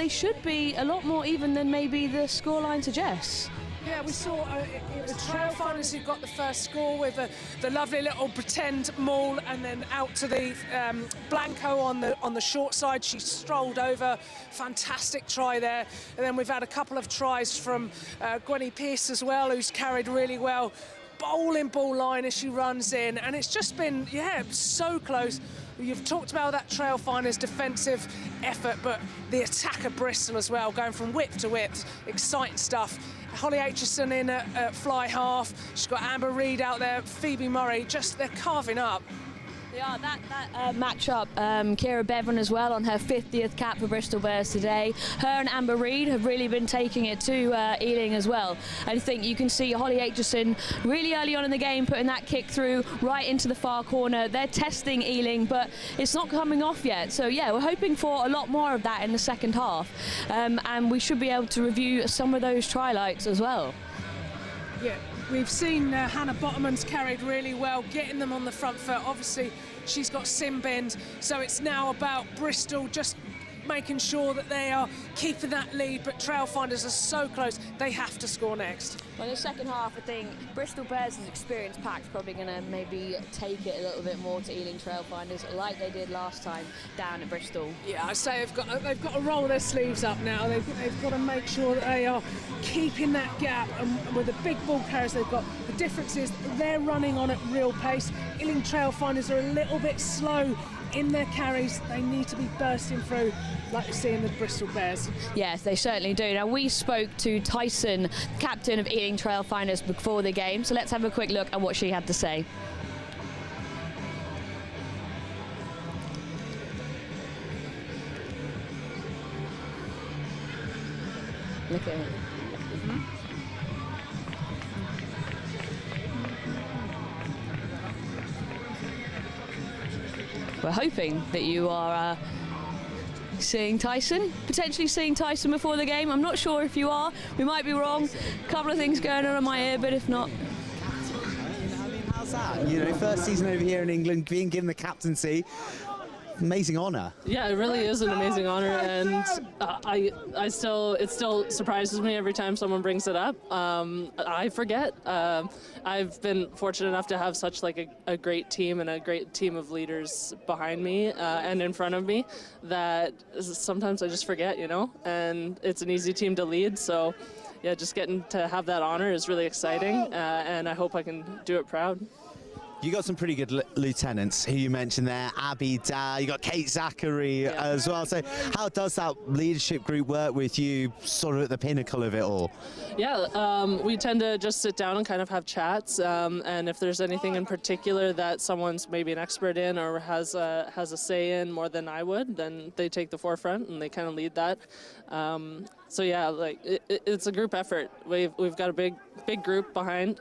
should be a lot more even than maybe the scoreline suggests. Yeah, we saw the Trailfinders who got the first score with the lovely little pretend maul, and then out to the Blanco on the short side. She strolled over, fantastic try there. And then we've had a couple of tries from Gwenny Pearce as well, who's carried really well. Bowling ball line as she runs in, and it's just been, yeah, so close. You've talked about that Trailfinders defensive effort, but the attack of Bristol as well, going from whip to whip, exciting stuff. Holly Aitchison in at fly half. She's got Amber Reid out there, Phoebe Murray, just they're carving up. Yeah, that match-up, Kira Bevan as well on her 50th cap for Bristol Bears today. Her and Amber Reid have really been taking it to Ealing as well. I think you can see Holly Aitchison really early on in the game putting that kick through right into the far corner. They're testing Ealing, but it's not coming off yet. So yeah, we're hoping for a lot more of that in the second half. And we should be able to review some of those try-lights as well. Yeah, we've seen Hannah Bottomans carried really well, getting them on the front foot. Obviously, she's got sim bend, so it's now about Bristol just making sure that they are keeping that lead, but Trailfinders are so close, they have to score next. Well, in the second half, I think Bristol Bears' experience pack's probably going to maybe take it a little bit more to Ealing Trailfinders, like they did last time down at Bristol. Yeah, I say they've got to roll their sleeves up now. They've got to make sure that they are keeping that gap, and with the big ball carriers they've got, the difference is they're running on at real pace. Ealing Trailfinders are a little bit slow in their carries. They need to be bursting through like we see in the Bristol Bears. Yes, they certainly do. Now, we spoke to Tyson, captain of Ealing Trailfinders, before the game, so let's have a quick look at what she had to say. Look at it. We're hoping that you are potentially seeing Tyson before the game. I'm not sure if you are. We might be wrong. A couple of things going on in my ear, but if not. I mean, how's that? You know, first season over here in England, being given the captaincy. Amazing honour. Yeah, it really is an amazing honour, and it still surprises me every time someone brings it up. I forget. I've been fortunate enough to have such like a great team and a great team of leaders behind me and in front of me that sometimes I just forget, you know. And it's an easy team to lead, so yeah, just getting to have that honour is really exciting, and I hope I can do it proud. You got some pretty good lieutenants who you mentioned there, Abby, Da, you got Kate Zachary as well. So how does that leadership group work with you sort of at the pinnacle of it all? Yeah, we tend to just sit down and kind of have chats, and if there's anything in particular that someone's maybe an expert in or has a say in more than I would, then they take the forefront and they kind of lead that. So yeah, like it's a group effort. We've got a big group behind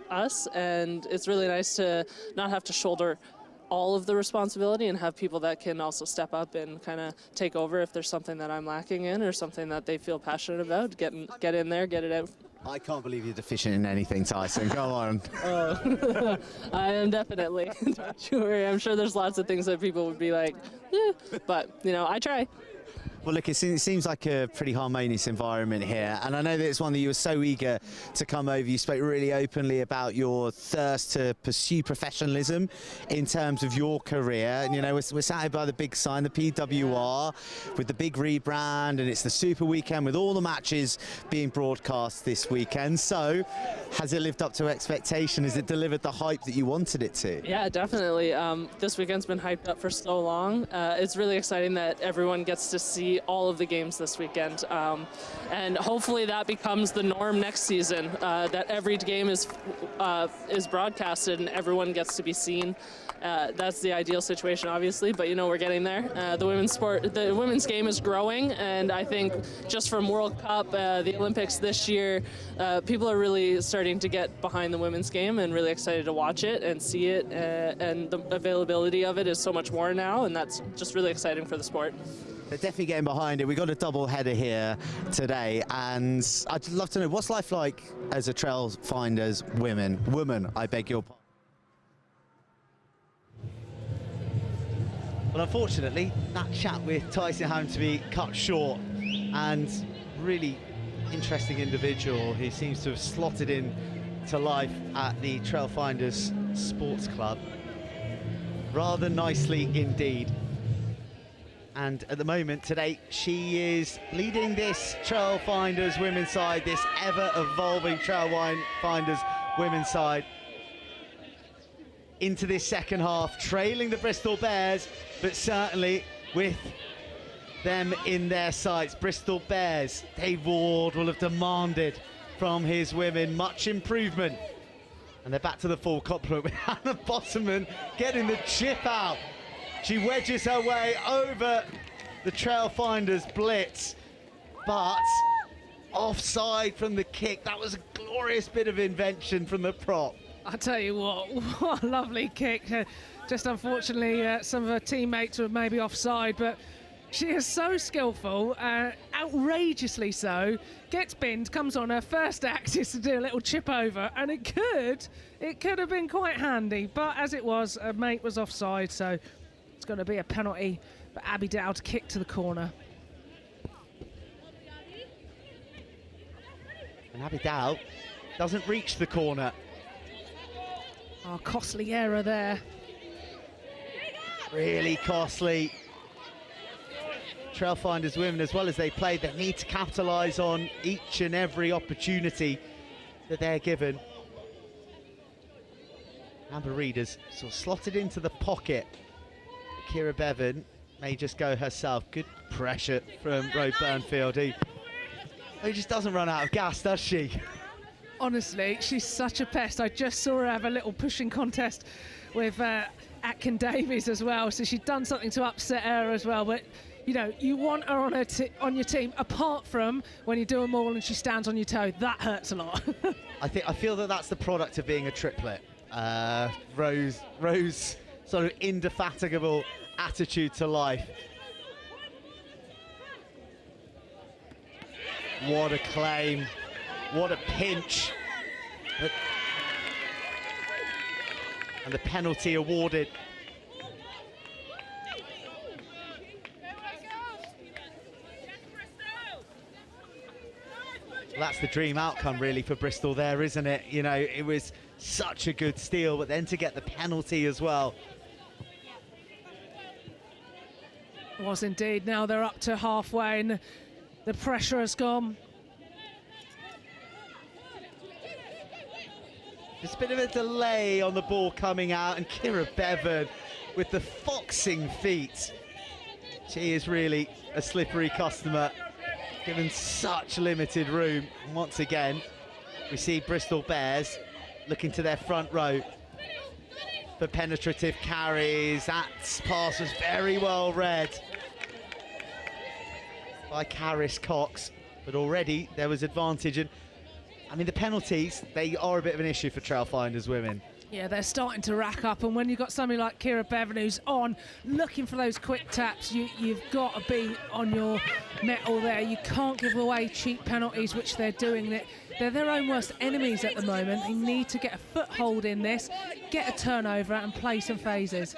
us, and it's really nice to not have to shoulder all of the responsibility and have people that can also step up and kind of take over if there's something that I'm lacking in or something that they feel passionate about. Get in there, get it out. I can't believe you're deficient in anything, Tyson. Go on. Oh, I am definitely. Don't you worry. I'm sure there's lots of things that people would be like, but you know, I try. Well, look, it seems like a pretty harmonious environment here, and I know that it's one that you were so eager to come over. You spoke really openly about your thirst to pursue professionalism in terms of your career, and you know, we're sat here by the big sign, the PWR, with the big rebrand, and it's the Super Weekend with all the matches being broadcast this weekend. So, has it lived up to expectation? Has it delivered the hype that you wanted it to? Yeah, definitely. This weekend's been hyped up for so long. It's really exciting that everyone gets to see all of the games this weekend, and hopefully that becomes the norm next season, that every game is broadcasted and everyone gets to be seen. That's the ideal situation, obviously, but you know, we're getting there. The women's game is growing, and I think just from World Cup, the Olympics this year, people are really starting to get behind the women's game and really excited to watch it and see it, and the availability of it is so much more now, and that's just really exciting for the sport. They're definitely getting behind it. We've got a double header here today, and I'd love to know, what's life like as a Trailfinders woman, I beg your pardon. Well, unfortunately, that chat with Tyson having to be cut short, and really interesting individual who seems to have slotted in to life at the Trailfinders Sports Club rather nicely indeed. And at the moment today, she is leading this Trailfinders women's side, this ever-evolving Trailfinders women's side, into this second half, trailing the Bristol Bears, but certainly with them in their sights. Bristol Bears, Dave Ward will have demanded from his women much improvement. And they're back to the full complement with Hannah Bottomman getting the chip out. She wedges her way over the Trailfinders blitz, but offside from the kick. That was a glorious bit of invention from the prop. I tell you what a lovely kick. Just unfortunately, some of her teammates were maybe offside, but she is so skillful, outrageously so. Gets binned, comes on, her first act is to do a little chip over, and it could have been quite handy, but as it was, her mate was offside, so it's going to be a penalty for Abby Dow to kick to the corner. And Abby Dow doesn't reach the corner. Oh, costly error there. Really costly. Trailfinders women, as well as they played, they need to capitalise on each and every opportunity that they're given. Amber Reeders sort of slotted into the pocket. Kira Bevan may just go herself. Good pressure from Rose Burnfield, who just doesn't run out of gas, does she? Honestly, she's such a pest. I just saw her have a little pushing contest with Atkin Davies as well, so she'd done something to upset her as well. But you know, you want her on your team, apart from when you do them all and she stands on your toe. That hurts a lot. I feel that that's the product of being a triplet. Rose sort of indefatigable attitude to life. What a claim, what a pinch. And the penalty awarded. Well, that's the dream outcome really for Bristol there, isn't it? You know, it was such a good steal, but then to get the penalty as well. It was indeed. Now they're up to halfway and the pressure has gone. There's a bit of a delay on the ball coming out, and Kira Bevan with the foxing feet. She is really a slippery customer, given such limited room. And once again, we see Bristol Bears looking to their front row for penetrative carries. That pass was very well read by Caris Cox, but already there was advantage. And I mean, the penalties, they are a bit of an issue for Trailfinders women. Yeah, they're starting to rack up, and when you've got somebody like Kira Bevan who's on, looking for those quick taps, you've got to be on your mettle there. You can't give away cheap penalties, which they're doing. They're their own worst enemies at the moment. They need to get a foothold in this, get a turnover and play some phases.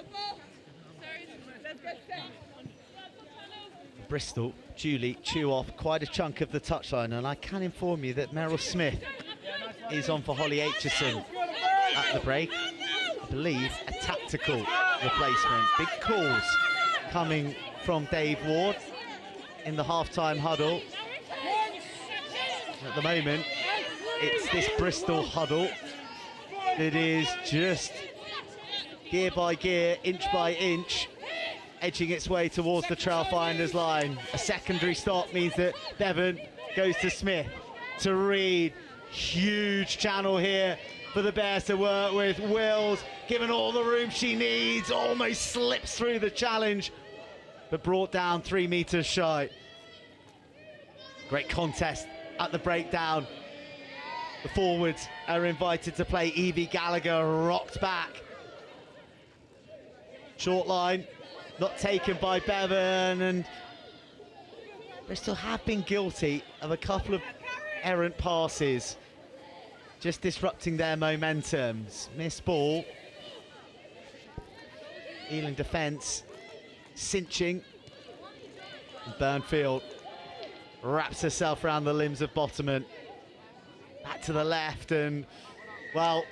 Bristol, Julie, chew off quite a chunk of the touchline, and I can inform you that Meryl Smith is on for Holly Aitchison at the break. I believe a tactical replacement. Big calls coming from Dave Ward in the half-time huddle. At the moment, it's this Bristol huddle that is just gear by gear, inch by inch, edging its way towards the Trailfinders line. A secondary stop means that Bevan goes to Smith, to Reed. Huge channel here for the Bears to work with. Wills, given all the room she needs, almost slips through the challenge, but brought down 3 meters shy. Great contest at the breakdown. The forwards are invited to play. Evie Gallagher rocked back. Short line, not taken by Bevan, and Bristol have been guilty of a couple of errant passes, just disrupting their momentums. Missed ball. Ealing defence cinching. And Burnfield wraps herself around the limbs of Bottoman. Back to the left, and well,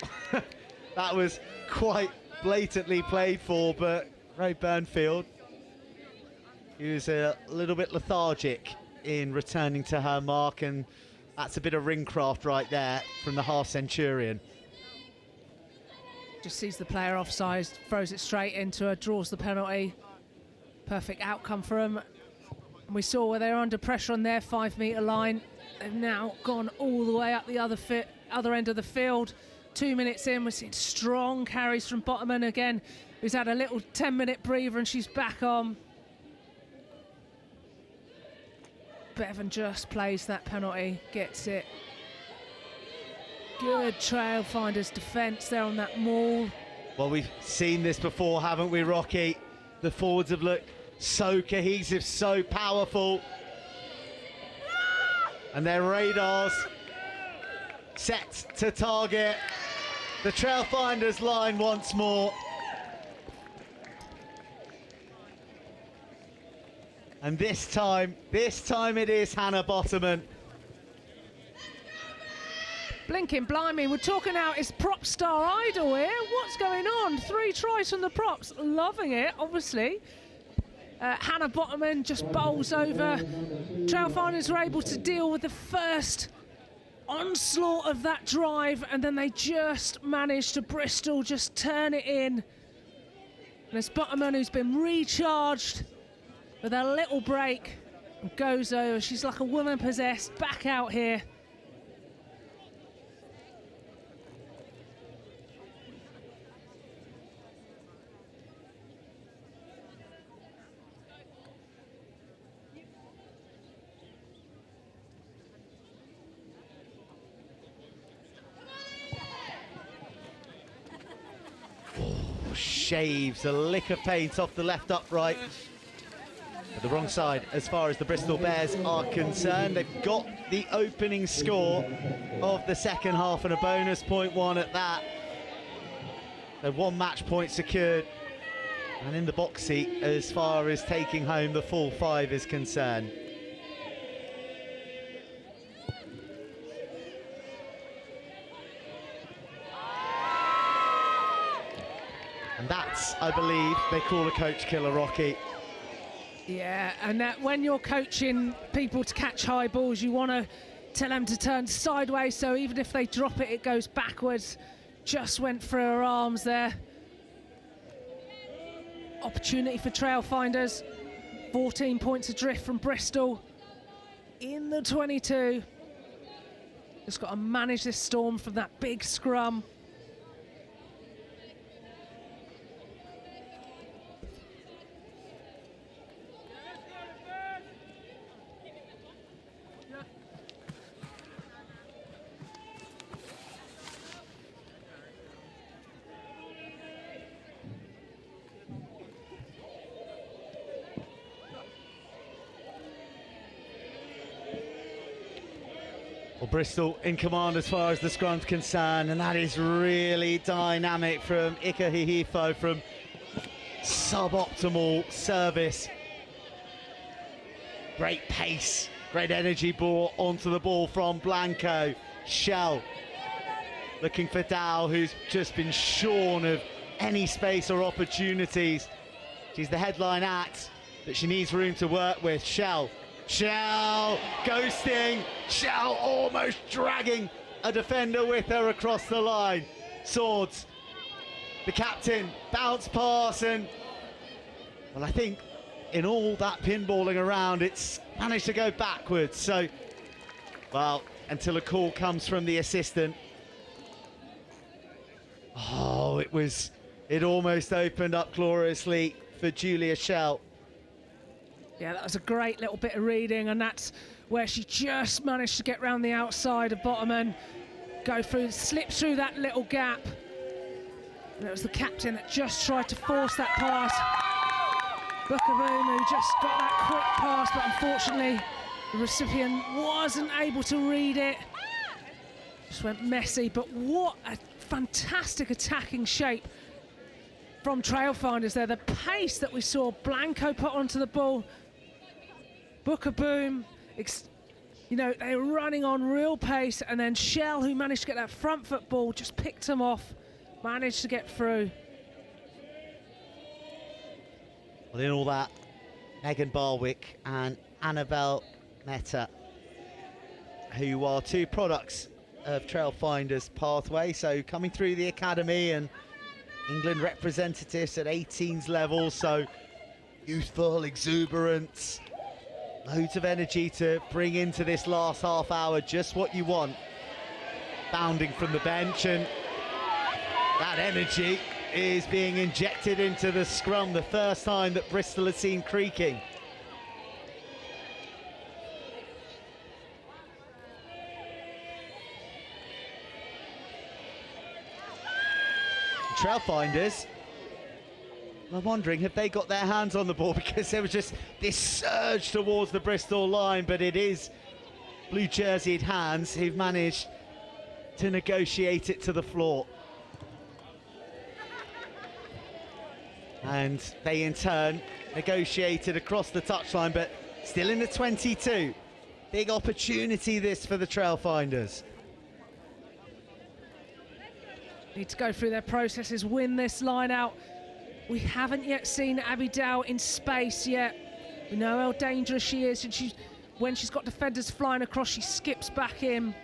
that was quite blatantly played for, but Ray Burnfield, he was a little bit lethargic in returning to her mark, and that's a bit of ringcraft right there from the half centurion. Just sees the player offside, throws it straight into her, draws the penalty. Perfect outcome for them. And we saw where they're under pressure on their 5 metre line. They've now gone all the way up the other end of the field. 2 minutes in, we're seeing strong carries from Bottoman again, who's had a little 10-minute breather, and she's back on. Bevan just plays that penalty, gets it. Good Trailfinders defence there on that maul. Well, we've seen this before, haven't we, Rocky? The forwards have looked so cohesive, so powerful. And their radars set to target the Trailfinders line once more. And this time it is Hannah Bottoman. Blinking blimey, we're talking out his prop star idol here. What's going on? 3 tries from the props, loving it, obviously. Hannah Bottoman just bowls over. Trailfinders are able to deal with the first onslaught of that drive, and then they just managed to Bristol just turn it in. And it's Bottoman who's been recharged with a little break and goes over. She's like a woman possessed, back out here. Shaves a lick of paint off the left upright. But the wrong side as far as the Bristol Bears are concerned. They've got the opening score of the second half and a bonus .1 at that. They've 1 match point secured and in the box seat as far as taking home the full 5 is concerned. And that's, I believe, they call a coach killer, Rocky. Yeah, and that when you're coaching people to catch high balls, you want to tell them to turn sideways, so even if they drop it, it goes backwards. Just went through her arms there. Opportunity for Trailfinders. 14 points adrift from Bristol in the 22. Just got to manage this storm from that big scrum. Well, Bristol in command as far as the scrum's concerned, and that is really dynamic from Ika Hihifo, from suboptimal service. Great pace, great energy ball onto the ball from Blanco. Shell looking for Dow, who's just been shorn of any space or opportunities. She's the headline act, but she needs room to work with. Shell ghosting, Shell almost dragging a defender with her across the line. Swords, the captain, bounce pass, and well, I think in all that pinballing around, it's managed to go backwards. So, well, until a call comes from the assistant. Oh, it almost opened up gloriously for Julia Shell. Yeah, that was a great little bit of reading, and that's where she just managed to get round the outside of Bottoman, slip through that little gap. And it was the captain that just tried to force that pass. Bookaboom, who just got that quick pass, but unfortunately The recipient wasn't able to read it. Just went messy, but what a fantastic attacking shape from Trailfinders there. The pace that we saw Blanco put onto the ball. Booker Boom, you know, they were running on real pace, and then Shell, who managed to get that front foot ball, just picked them off, managed to get through. Well, in all that, Megan Barwick and Annabelle Meta, who are two products of Trailfinders pathway, so coming through the academy and England representatives at 18s level, so youthful, exuberance, loads of energy to bring into this last half hour, just what you want. Bounding from the bench, and that energy is being injected into the scrum, the first time that Bristol has seen creaking. Trailfinders, I'm wondering, have they got their hands on the ball? Because there was just this surge towards the Bristol line, but it is blue jerseyed hands who've managed to negotiate it to the floor. And they in turn negotiated across the touchline, but still in the 22. Big opportunity this for the Trailfinders. Need to go through their processes, win this line out. We haven't yet seen Abby Dow in space yet. We know how dangerous she is, and when she's got defenders flying across, she skips back in.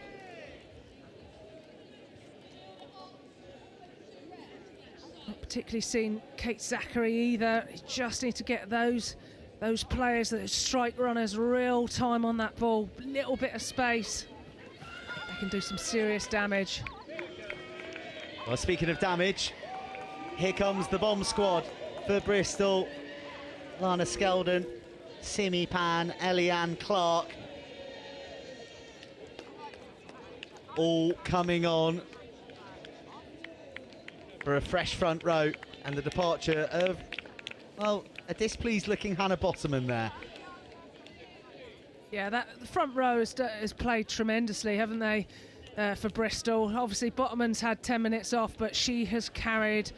Not particularly seen Kate Zachary either. You just need to get those players that are strike runners real time on that ball. Little bit of space. They can do some serious damage. Well, speaking of damage, here comes the bomb squad for Bristol. Lana Skeldon, Simi Pan, Eliane Clark, all coming on for a fresh front row, and the departure of, well, a displeased looking Hannah Bottoman there. Yeah, the front row has played tremendously, haven't they, for Bristol? Obviously, Bottoman's had 10 minutes off, but she has carried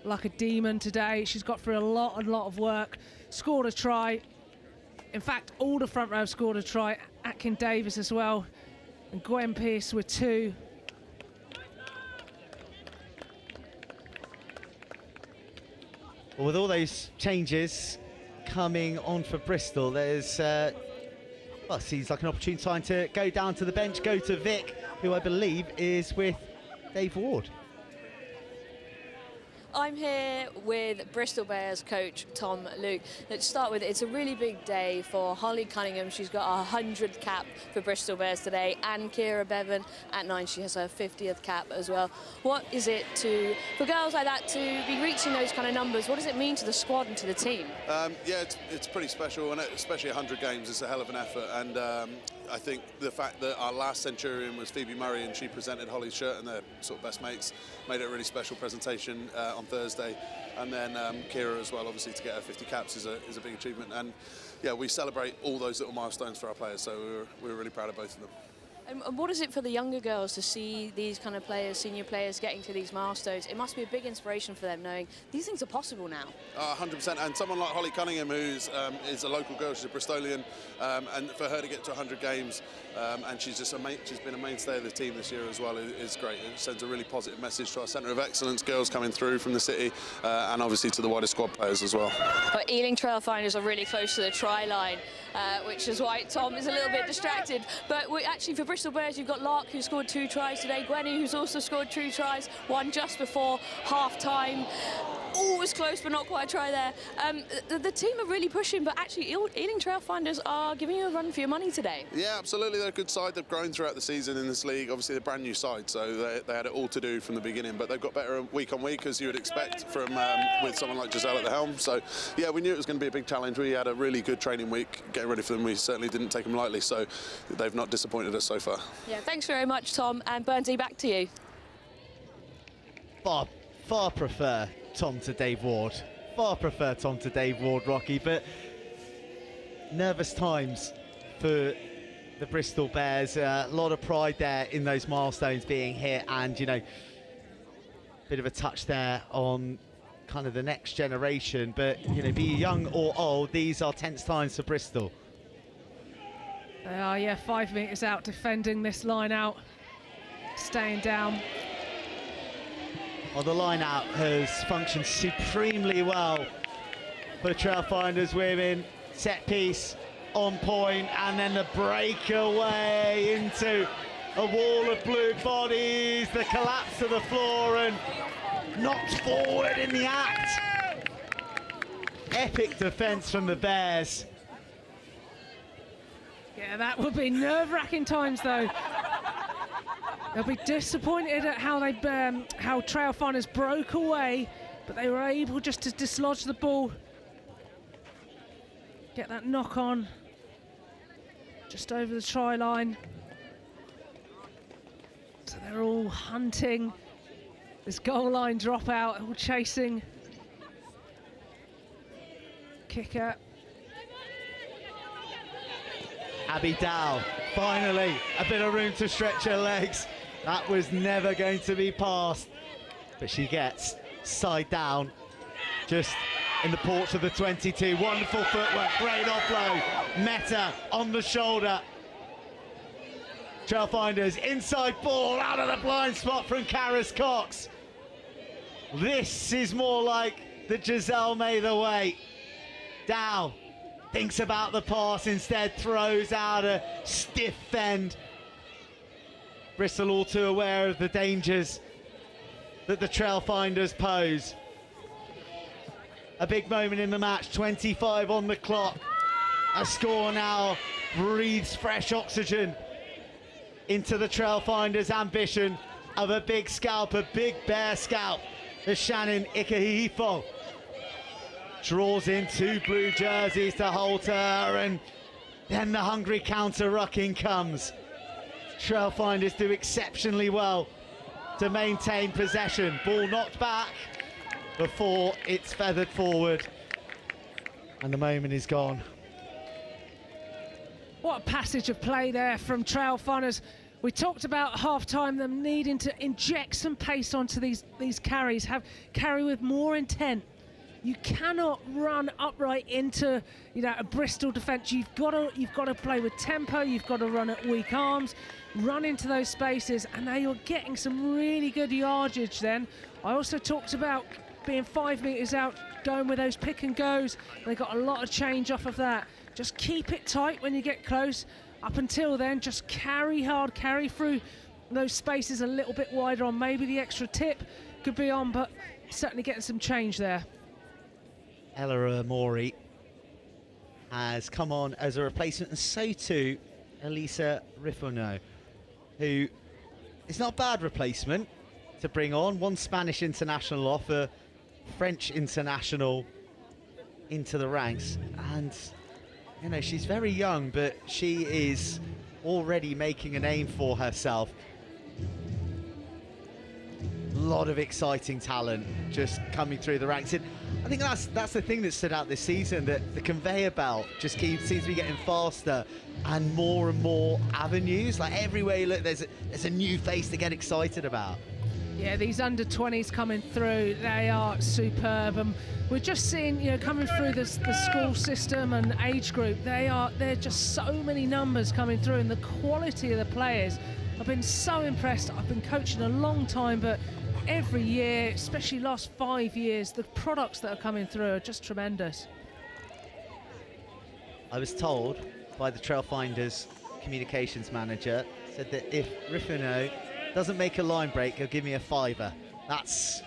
like a demon today. She's got through a lot of work, scored a try. In fact, all the front row scored a try. Atkin Davis as well, and Gwen Pearce with 2. Well, with all those changes coming on for Bristol, there's well, it seems like an opportune time to go down to the bench, go to Vic, who I believe is with Dave Ward. I'm here with Bristol Bears coach Tom Luke. Let's start with, it's a really big day for Holly Cunningham. She's got a 100th cap for Bristol Bears today, and Kira Bevan at 9. She has her 50th cap as well. What is it for girls like that to be reaching those kind of numbers? What does it mean to the squad and to the team? Yeah, it's pretty special, and especially 100 games, it's a hell of an effort. And I think the fact that our last Centurion was Phoebe Murray, and she presented Holly's shirt, and they're sort of best mates, made it a really special presentation on Thursday. And then Kira as well, obviously, to get her 50 caps is a big achievement. And yeah, we celebrate all those little milestones for our players, so we're really proud of both of them. And what is it for the younger girls to see these kind of players, senior players, getting to these milestones? It must be a big inspiration for them, knowing these things are possible now. 100%, and someone like Holly Cunningham, who's is a local girl, she's a Bristolian, and for her to get to 100 games, and she's been a mainstay of the team this year as well, is great. It sends a really positive message to our centre of excellence girls coming through from the city, and obviously to the wider squad players as well. But Ealing Trailfinders are really close to the try line, which is why Tom is a little bit distracted. But actually, for Bristol Bears, you've got Lark, who scored 2 tries today, Gwenny, who's also scored 2 tries, one just before half-time. Oh, it was close, but not quite a try there. The team are really pushing, but actually Ealing Trailfinders are giving you a run for your money today. Yeah, absolutely. They're a good side. They've grown throughout the season in this league. Obviously, they're a brand new side, so they had it all to do from the beginning, but they've got better week on week, as you would expect from with someone like Giselle at the helm. So, yeah, we knew it was going to be a big challenge. We had a really good training week getting ready for them. We certainly didn't take them lightly, so they've not disappointed us so far. Yeah, thanks very much, Tom. And Burnsy, back to you. Far prefer Tom to Dave Ward. Far prefer Tom to Dave Ward, Rocky, but nervous times for the Bristol Bears. A lot of pride there in those milestones being hit, and you know, bit of a touch there on kind of the next generation. But you know, be you young or old, these are tense times for Bristol. They are, yeah, 5 metres out, defending this line out, staying down. Well, the line out has functioned supremely well for Trailfinders Women. Set piece on point, and then the breakaway into a wall of blue bodies, the collapse to the floor, and knocked forward in the act. Epic defence from the Bears. Yeah, that would be nerve-wracking times, though. They'll be disappointed at how how Trailfinders broke away, but they were able just to dislodge the ball, get that knock on just over the try line. So they're all hunting this goal line dropout, all chasing. Kicker. Abby Dow, finally a bit of room to stretch her legs. That was never going to be passed, but she gets side down, just in the porch of the 22. Wonderful footwork, great offload. Meta on the shoulder. Trailfinders inside ball out of the blind spot from Karis Cox. This is more like the Giselle Mather way. Dow thinks about the pass, instead throws out a stiff fend. Bristol all too aware of the dangers that the Trailfinders pose. A big moment in the match, 25 on the clock. A score now breathes fresh oxygen into the Trailfinders' ambition of a big scalp, a big bear scalp. As Shannon Ikehihifo draws in 2 blue jerseys to hold her, and then the hungry counter-rucking comes. Trailfinders do exceptionally well to maintain possession. Ball knocked back before it's feathered forward, and the moment is gone. What a passage of play there from Trailfinders. We talked about half-time, them needing to inject some pace onto these carries, carry with more intent. You cannot run upright into, you know, a Bristol defence. You've got to play with tempo. You've got to run at weak arms, run into those spaces, and now you're getting some really good yardage. Then I also talked about being 5 metres out, going with those pick and goes. They got a lot of change off of that. Just keep it tight when you get close. Up until then, just carry hard, carry through those spaces a little bit wider on. Maybe the extra tip could be on, but certainly getting some change there. Ella Mori has come on as a replacement, and so too Elisa Rifono, who is not a bad replacement to bring on. One Spanish international off, a French international into the ranks, and you know, she's very young, but she is already making a name for herself. A lot of exciting talent just coming through the ranks. And I think that's the thing that stood out this season, that the conveyor belt just seems to be getting faster, and more avenues. Like everywhere you look, there's a new face to get excited about. Yeah, these under-20s coming through, they are superb. And we're just seeing, you know, coming through the school system and age group, there are just so many numbers coming through, and the quality of the players. I've been so impressed. I've been coaching a long time, but every year, especially last 5 years, the products that are coming through are just tremendous. I was told by the Trailfinders communications manager, said that if Rifono doesn't make a line break, he'll give me a $5. That's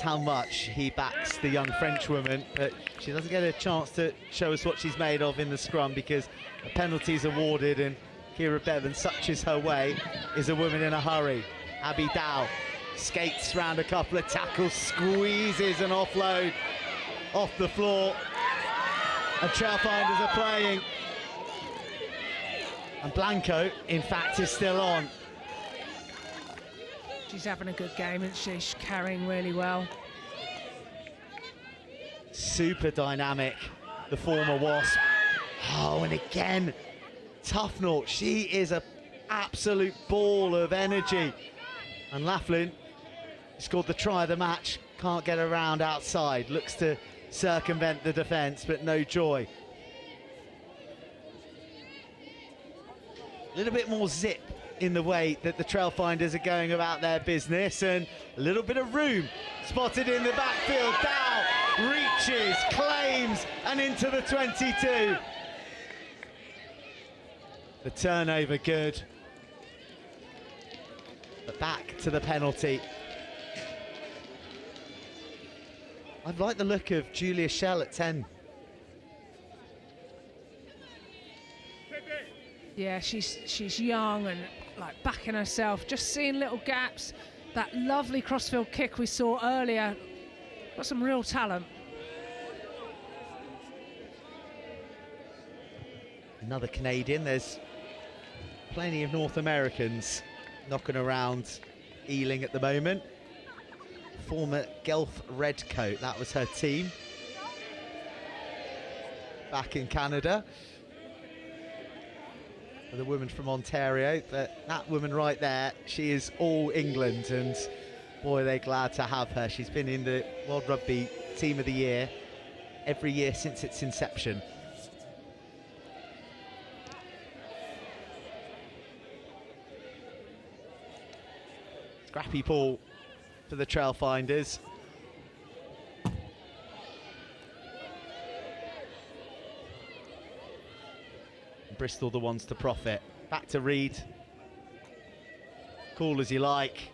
how much he backs the young French woman, but she doesn't get a chance to show us what she's made of in the scrum, because a penalty's awarded, and Kira Bevan, such is her way, is a woman in a hurry. Abby Dow skates round a couple of tackles, squeezes an offload off the floor, and Trailfinders are playing. And Blanco, in fact, is still on. She's having a good game, and she's carrying really well. Super dynamic, the former Wasp. Oh, and again, Tufnell, she is an absolute ball of energy. And Laughlin scored the try of the match, can't get around outside, looks to circumvent the defence, but no joy. A little bit more zip in the way that the Trailfinders are going about their business, and a little bit of room spotted in the backfield. Dow reaches, claims, and into the 22. The turnover good, but back to the penalty. I like the look of Julia Schell at 10. Yeah, she's young and like backing herself, just seeing little gaps. That lovely crossfield kick we saw earlier, got some real talent. Another Canadian. There's plenty of North Americans knocking around Ealing at the moment. Former Guelph Redcoat, that was her team back in Canada. The woman from Ontario, but that woman right there, she is all England, and boy, they're glad to have her. She's been in the World Rugby Team of the Year every year since its inception. Scrappy ball for the Trailfinders. Bristol the ones to profit. Back to Reed. Cool as you like.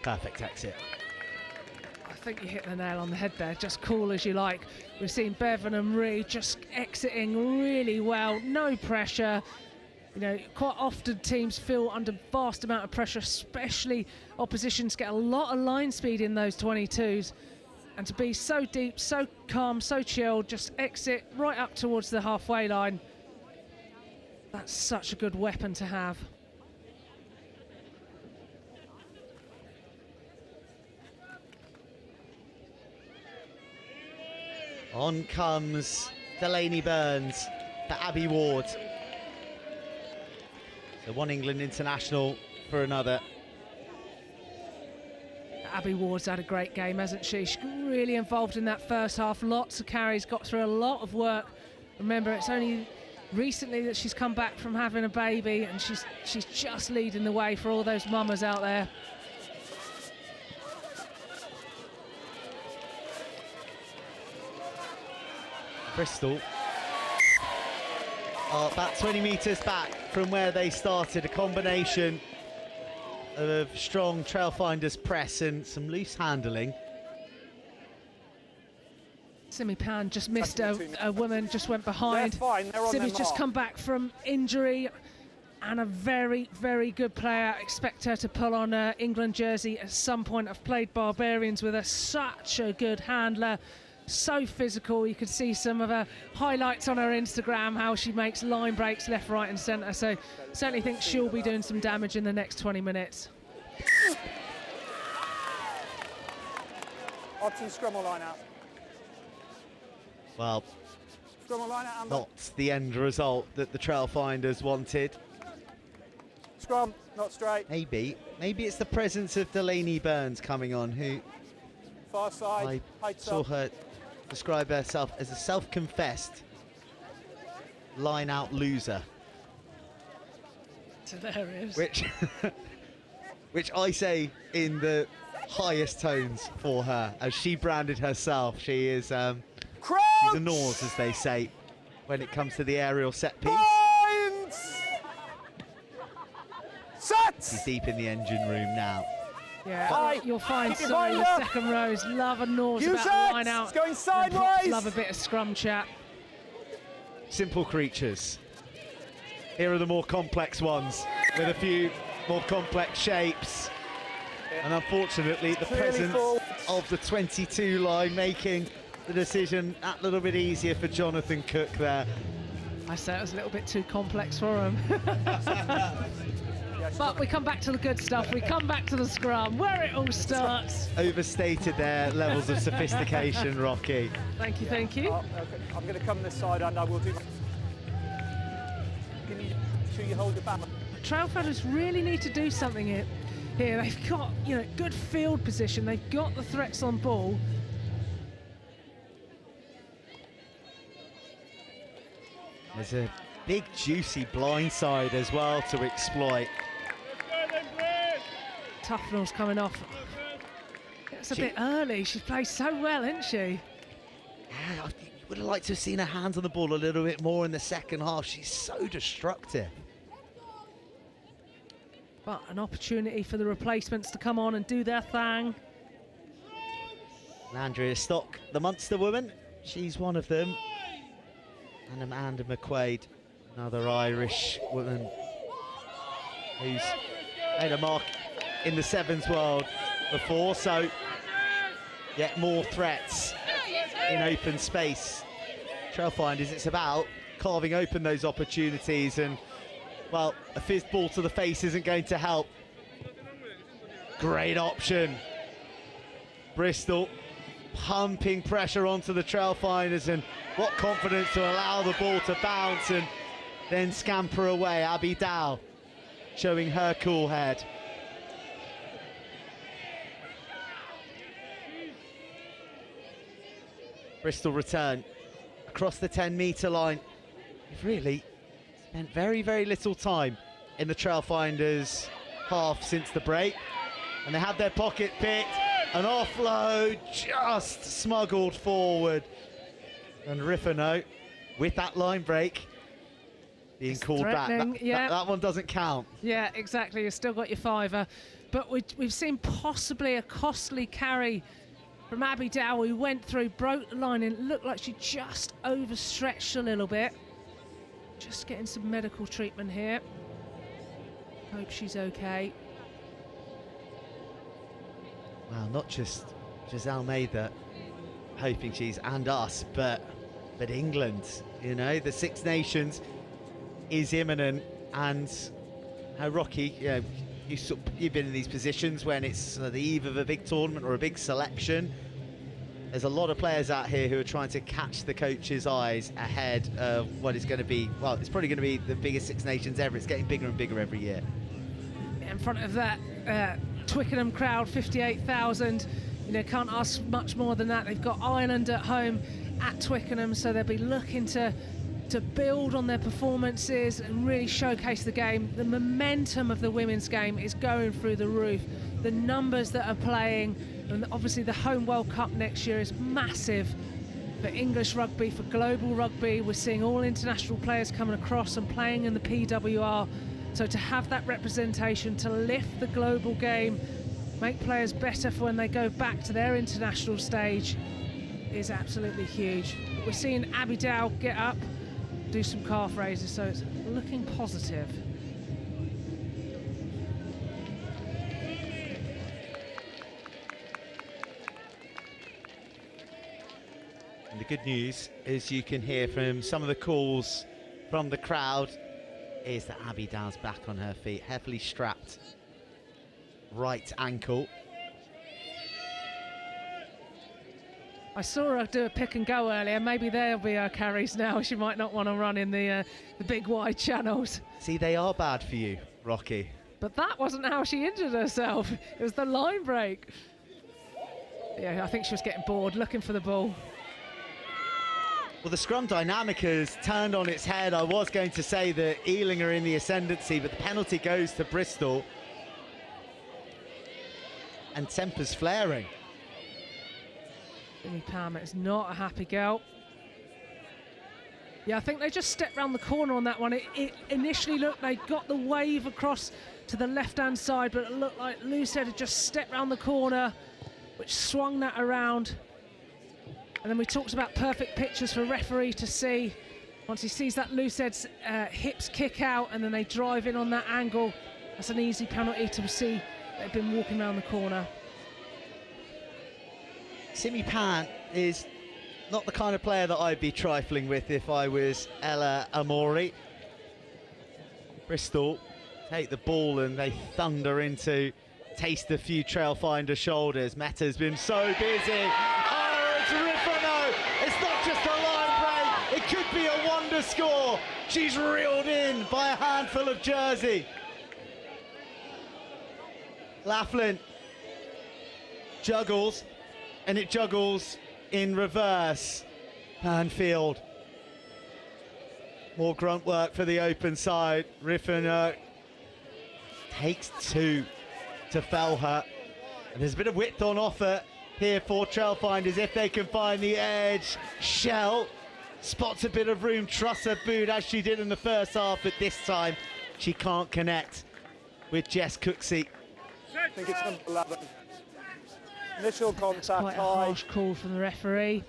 Perfect exit. I think you hit the nail on the head there, just cool as you like. We've seen Bevan and Reed just exiting really well, no pressure. You know, quite often teams feel under vast amount of pressure, especially oppositions get a lot of line speed in those 22s. And to be so deep, so calm, so chilled, just exit right up towards the halfway line. That's such a good weapon to have. On comes Delaney Burns for Abby Ward. So one England international for another. Abby Ward's had a great game, hasn't she? She's really involved in that first half. Lots of carries, got through a lot of work. Remember, it's only recently that she's come back from having a baby, and she's just leading the way for all those mamas out there. Bristol are about 20 metres back from where they started. A combination of strong Trailfinders press and some loose handling. Simi Pan just missed a woman, just went behind. Simi's just come back from injury, and a very, very good player. Expect her to pull on her England jersey at some point. I've played Barbarians with her. Such a good handler, so physical. You can see some of her highlights on her Instagram, how she makes line breaks left, right and centre. So certainly think she'll be doing some damage in the next 20 minutes. Odds scrum or line out. Well, Scrum or line out, Amber. not the end result that the Trailfinders wanted. Scrum, not straight. Maybe it's the presence of Delaney Burns coming on, who Far side. I saw her describe herself as a self-confessed line-out loser. Hilarious. Which I say in the highest tones for her, as she branded herself. She is she's a Norse, as they say, when it comes to the aerial set piece. Set! She's deep in the engine room now. Yeah, you'll find some in the second rows love a Norse about the line out. It's going sideways. Love a bit of scrum chat. Simple creatures. Here are the more complex ones, with a few more complex shapes. And unfortunately, the presence of the 22 line making the decision that little bit easier for Jonathan Cook there. I say it was a little bit too complex for him. But we come back to the good stuff. We come back to the scrum, where it all starts. Overstated their levels of sophistication, Rocky. Thank you, thank you. Okay. I'm going to come this side and I will do... sure you hold your back. Trailfinders really need to do something here. They've got, good field position. They've got the threats on ball. There's a big, juicy blindside as well to exploit. Tufnell's coming off. It's a bit early. She's played so well, hasn't she? Yeah, I would have liked to have seen her hands on the ball a little bit more in the second half. She's so destructive. But an opportunity for the replacements to come on and do their thing. And Andrea Stock, the Munster woman, she's one of them. And Amanda McQuaid, another Irish woman who's made a mark in the sevens world before, so yet more threats in open space. Trailfinders, it's about carving open those opportunities, and well, a fizz ball to the face isn't going to help. Great option. Bristol pumping pressure onto the Trailfinders, and what confidence to allow the ball to bounce and then scamper away. Abby Dow showing her cool head. Bristol return across the 10-metre line. They've really spent very, very little time in the Trailfinders half since the break, and they had their pocket picked. An offload just smuggled forward, and Riffano with that line break being called back. That one doesn't count. Yeah, exactly. You've still got your fiver, but we've seen possibly a costly carry from Abby Dow, who went through, broke the line, and it looked like she just overstretched a little bit. Just getting some medical treatment here. Hope she's okay. Well, not just Giselle Mather hoping she's, and us, but England. The Six Nations is imminent, and how Rocky, you've been in these positions when it's the eve of a big tournament or a big selection. There's a lot of players out here who are trying to catch the coach's eyes ahead of what is going to be, well, it's probably going to be the biggest Six Nations ever. It's getting bigger and bigger every year. In front of that Twickenham crowd, 58,000, can't ask much more than that. They've got Ireland at home at Twickenham, so they'll be looking to build on their performances and really showcase the game. The momentum of the women's game is going through the roof. The numbers that are playing, and obviously the home World Cup next year is massive for English rugby, for global rugby. We're seeing all international players coming across and playing in the PWR. So to have that representation, to lift the global game, make players better for when they go back to their international stage is absolutely huge. But we're seeing Abby Dow get up, do some calf raises, so it's looking positive. And the good news is you can hear from some of the calls from the crowd is that Abby Dow's back on her feet, heavily strapped right ankle. I saw her do a pick and go earlier. Maybe there'll be her carries now. She might not want to run in the big wide channels. See, they are bad for you, Rocky. But that wasn't how she injured herself. It was the line break. Yeah, I think she was getting bored, looking for the ball. Well, the scrum dynamic has turned on its head. I was going to say that Ealing are in the ascendancy, but the penalty goes to Bristol. And tempers flaring. Jimmy Palmer is not a happy girl. Yeah, I think they just stepped round the corner on that one. It initially looked, they got the wave across to the left-hand side, but it looked like Lucid had just stepped round the corner, which swung that around. And then we talked about perfect pictures for a referee to see. Once he sees that Luced's hips kick out and then they drive in on that angle, that's an easy penalty to see. They've been walking around the corner. Simi Pan is not the kind of player that I'd be trifling with if I was Ella Amori. Bristol take the ball and they thunder into, taste a few Trailfinder shoulders. Meta's been so busy. Oh, it's Riffano. It's not just a line break. It could be a wonder the score. She's reeled in by a handful of jersey. Laughlin juggles, and it juggles in reverse. Panfield. More grunt work for the open side. Riffin takes 2 to fell her. And there's a bit of width on offer here for Trailfinders if they can find the edge. Shell spots a bit of room, trusts her boot as she did in the first half, but this time she can't connect with Jess Cooksey. I think it's number 11. Initial contact Quite a high. harsh call from the referee.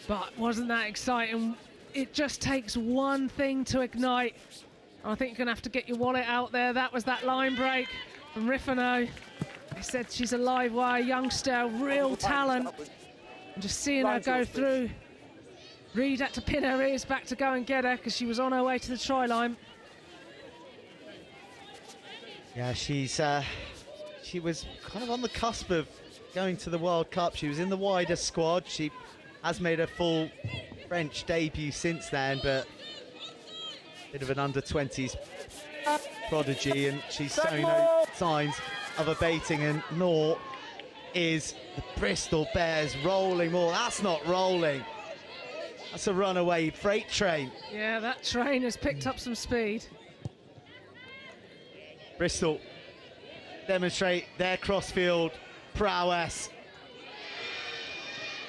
But wasn't that exciting? It just takes one thing to ignite. I think you're going to have to get your wallet out there. That was that line break from Riffino. They said she's a live wire youngster, real talent. And just seeing her go through. Reed had to pin her ears back to go and get her because she was on her way to the try line. Yeah, she was kind of on the cusp of going to the World Cup. She was in the wider squad. She has made her full French debut since then, but a bit of an under-20s prodigy, and she's showing no signs of abating, and nor is the Bristol Bears rolling more. That's not rolling. That's a runaway freight train. Yeah, that train has picked up some speed. Bristol demonstrate their crossfield prowess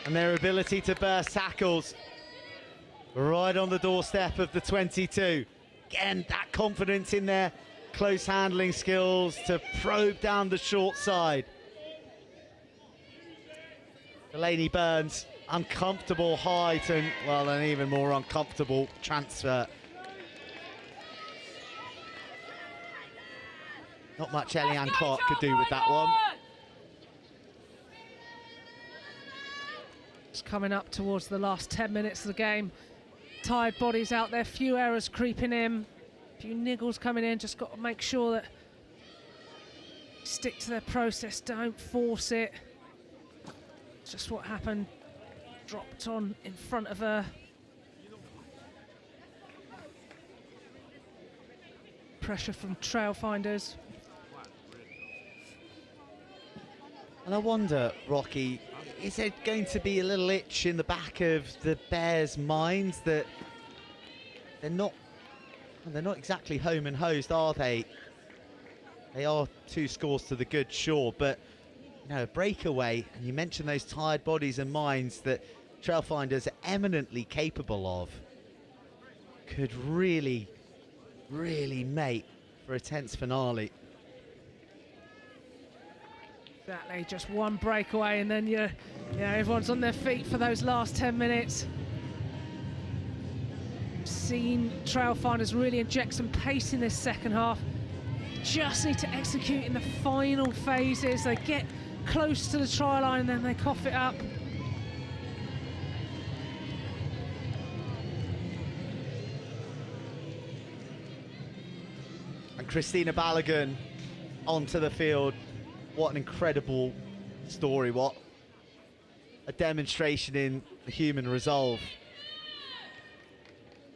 and their ability to burst tackles right on the doorstep of the 22. Again, that confidence in their close handling skills to probe down the short side. Delaney Burns, uncomfortable height and, well, an even more uncomfortable transfer. Not much Eliane Clark could do with that one. It's coming up towards the last 10 minutes of the game. Tired bodies out there, few errors creeping in, few niggles coming in. Just got to make sure that stick to their process, don't force it. It's just what happened. Dropped on in front of her. Pressure from Trailfinders. And I wonder, Rocky, is there going to be a little itch in the back of the Bears' minds that they're not exactly home and hosed, are they? They are 2 scores to the good, sure, but you know, a breakaway, and you mentioned those tired bodies and minds that Trailfinders are eminently capable of, could really, really mate for a tense finale. Exactly, just one breakaway and then everyone's on their feet for those last 10 minutes. Seen Trailfinders really inject some pace in this second half. Just need to execute in the final phases. They get close to the try line and then they cough it up. And Christina Balogun onto the field. What an incredible story, what a demonstration in the human resolve.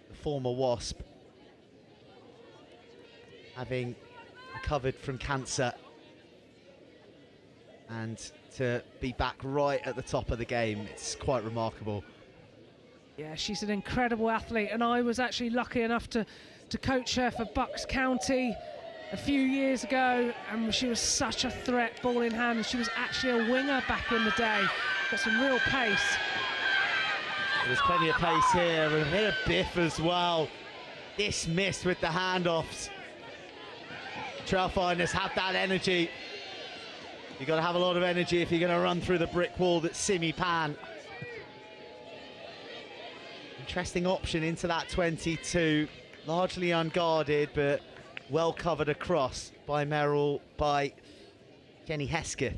The former Wasp, having recovered from cancer, and to be back right at the top of the game, it's quite remarkable. Yeah, she's an incredible athlete, and I was actually lucky enough to coach her for Bucks County a few years ago, and she was such a threat, ball in hand, and she was actually a winger back in the day. Got some real pace. There's plenty of pace here, and a bit of biff as well. Dismissed with the handoffs. Trailfinders have that energy. You've got to have a lot of energy if you're going to run through the brick wall that's Simi Pan. Interesting option into that 22. Largely unguarded, but well covered across by Jenny Hesketh.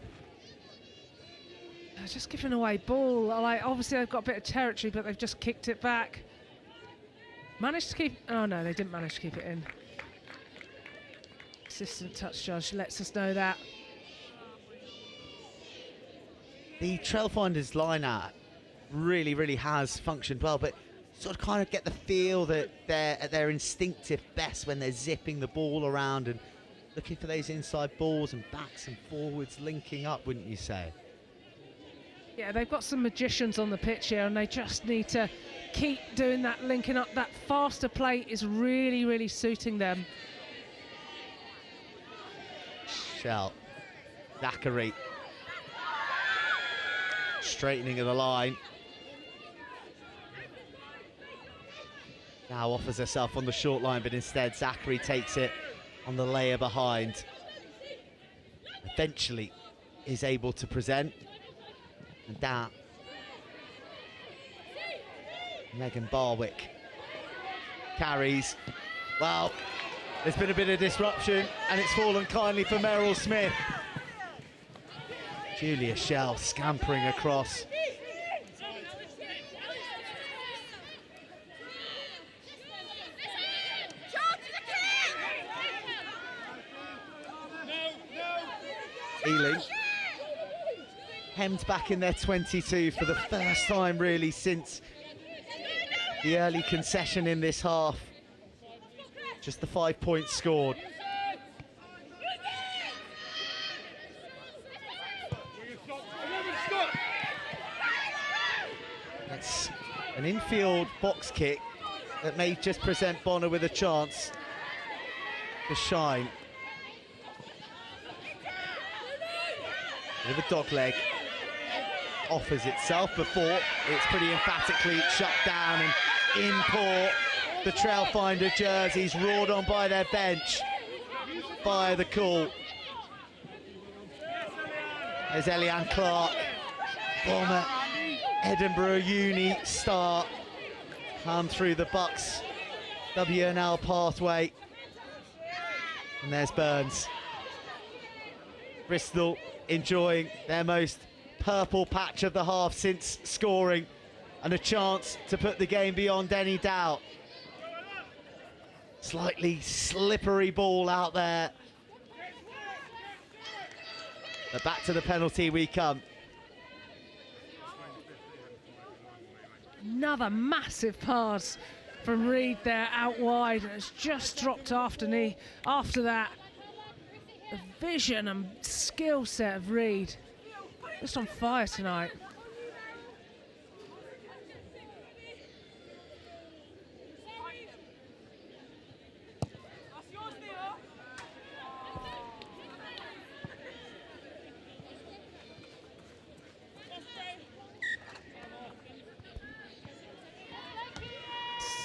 Just giving away ball. Like, obviously they've got a bit of territory, but they've just kicked it back. Managed to keep, oh no, they didn't manage to keep it in. Assistant touch judge lets us know that. The Trailfinders line-out really, really has functioned well, but sort of kind of get the feel that they're at their instinctive best when they're zipping the ball around and looking for those inside balls and backs and forwards linking up, wouldn't you say? Yeah, they've got some magicians on the pitch here, and they just need to keep doing that, linking up. That faster play is really, really suiting them. Shell, Zachary, straightening of the line. Now offers herself on the short line, but instead Zachary takes it on the layer behind. Eventually is able to present. And that Megan Barwick carries. Well, there's been a bit of disruption and it's fallen kindly for Meryl Smith. Julia Shell scampering across. Ealing hemmed back in their 22 for the first time really since the early concession in this half. Just the 5 points scored. It's an infield box kick that may just present Bonner with a chance to shine. With a dog leg, offers itself before it's pretty emphatically shut down, and in pour the Trailfinder jerseys, roared on by their bench by the call. There's Eliane Clark, former Edinburgh Uni star, come through the Bucks WNL pathway. And there's Burns. Bristol enjoying their most purple patch of the half since scoring, and a chance to put the game beyond any doubt. Slightly slippery ball out there. But back to the penalty we come. Another massive pass from Reed there out wide, and it's just dropped after that. The vision and skill set of Reed, just on fire tonight.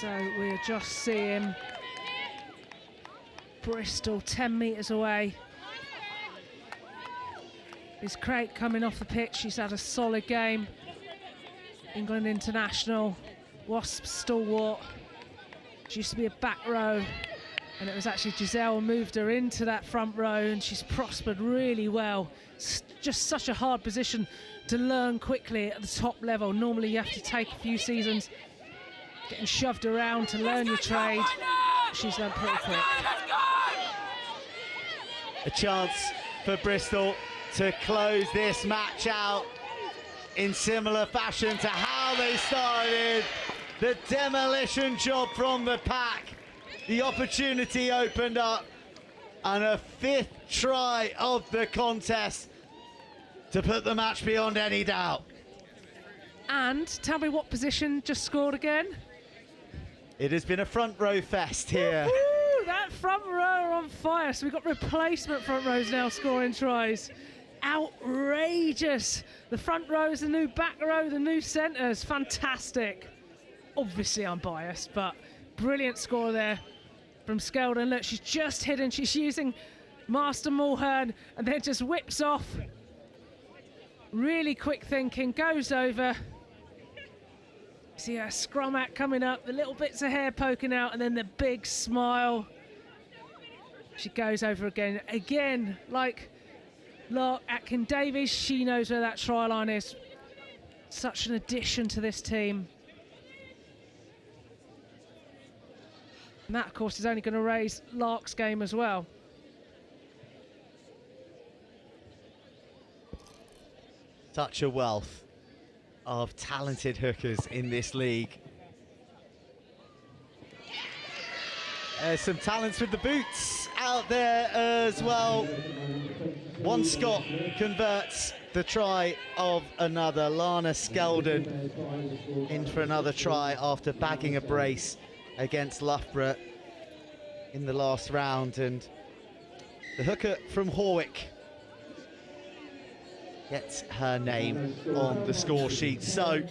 So we're just seeing Bristol 10 metres away. Is Craig coming off the pitch? She's had a solid game. England international, Wasps stalwart. She used to be a back row, and it was actually Giselle moved her into that front row, and she's prospered really well. It's just such a hard position to learn quickly at the top level. Normally you have to take a few seasons getting shoved around to learn your trade. She's learned pretty quick. A chance for Bristol to close this match out in similar fashion to how they started. The demolition job from the pack. The opportunity opened up, and a 5th try of the contest to put the match beyond any doubt. And tell me what position just scored again? It has been a front row fest here. Woo-hoo! That front row are on fire. So we've got replacement front rows now scoring tries. Outrageous. The front row is the new back row, the new centres. Fantastic. Obviously I'm biased, but brilliant score there from Skeldon. Look, she's just hidden. She's using Master Mulhern and then just whips off. Really quick thinking, goes over. See her scrum act coming up, the little bits of hair poking out, and then the big smile. She goes over again. Again, like Lark Atkin-Davies, she knows where that try line is. Such an addition to this team. And that, of course, is only going to raise Lark's game as well. Such a wealth of talented hookers in this league. Some talents with the boots out there as well. One Scot converts the try of another. Lana Skeldon in for another try after bagging a brace against Loughborough in the last round. And the hooker from Horwick gets her name on the score sheet. So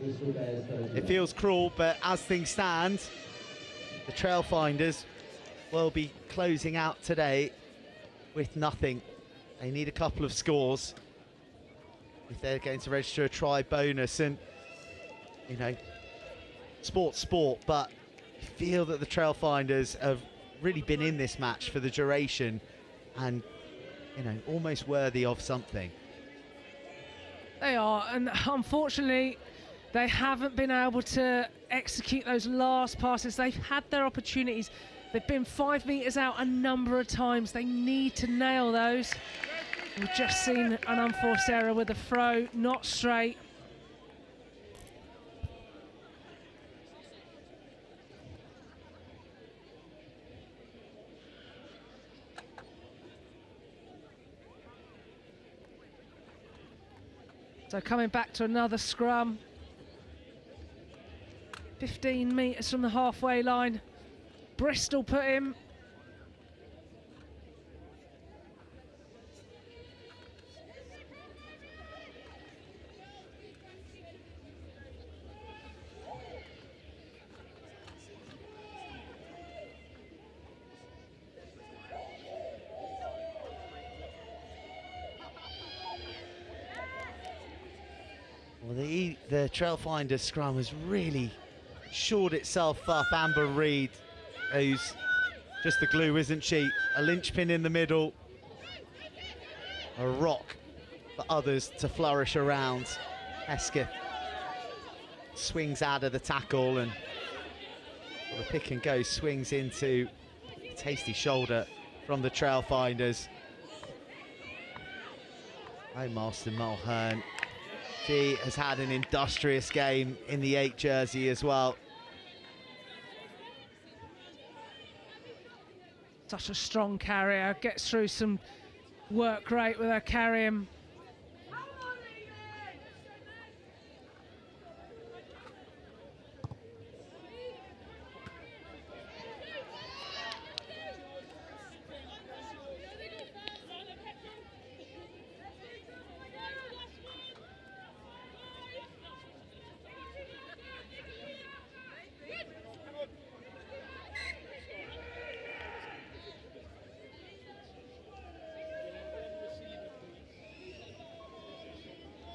it feels cruel, but as things stand, the Trailfinders will be closing out today with nothing. They need a couple of scores if they're going to register a try bonus. And, you know, sport's sport, but I feel that the Trailfinders have really been in this match for the duration and, you know, almost worthy of something. They are, and unfortunately, they haven't been able to execute those last passes. They've had their opportunities. They've been 5 metres out a number of times. They need to nail those. We've just seen an unforced error with the throw, not straight. So coming back to another scrum. 15 metres from the halfway line. Bristol put him. Well, the Trailfinders scrum has really shored itself up. Amber Reid, who's just the glue, isn't she? A linchpin in the middle, a rock for others to flourish around. Hesketh swings out of the tackle and the pick and go swings into a tasty shoulder from the Trailfinders. Oh, Marston Mulhern. She has had an industrious game in the 8 jersey as well. Such a strong carrier, gets through some work rate with her carrying.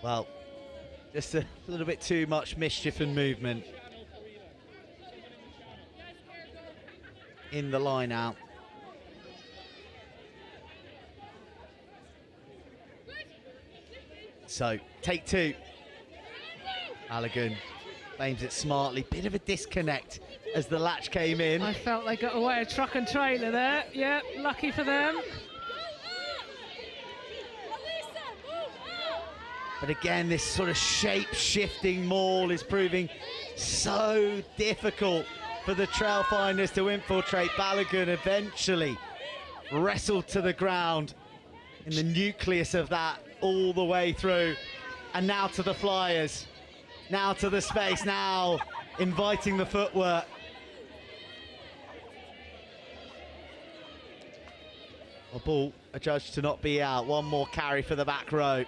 Well, just a little bit too much mischief and movement in the line out. So, take 2. Halligan claims it smartly. Bit of a disconnect as the latch came in. I felt they got away a truck and trailer there. Yeah, lucky for them. But again, this sort of shape-shifting maul is proving so difficult for the Trailfinders to infiltrate. Balogun eventually wrestled to the ground in the nucleus of that all the way through. And now to the Flyers, now to the space, now inviting the footwork. A ball adjudged to not be out. One more carry for the back row.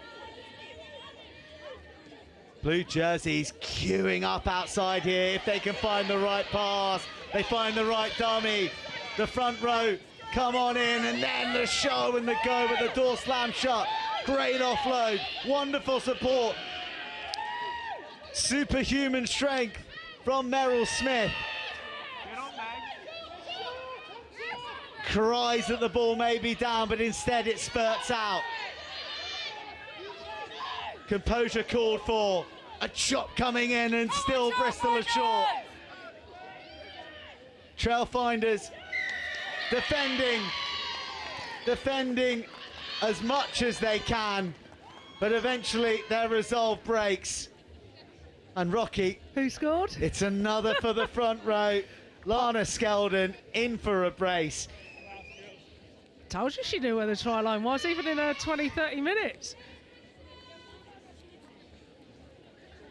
Blue jerseys queuing up outside here. If they can find the right pass, they find the right dummy. The front row come on in, and then the show and the go with the door slam shut. Great offload, wonderful support. Superhuman strength from Merrill Smith. Cries that the ball may be down, but instead it spurts out. Composure called for. A chop coming in, and still Bristol are short. Trailfinders defending as much as they can, but eventually their resolve breaks. And Rocky, who scored? It's another for the front row. Lana Skeldon in for a brace. Told you she knew where the try line was, even in her 20-30 minutes.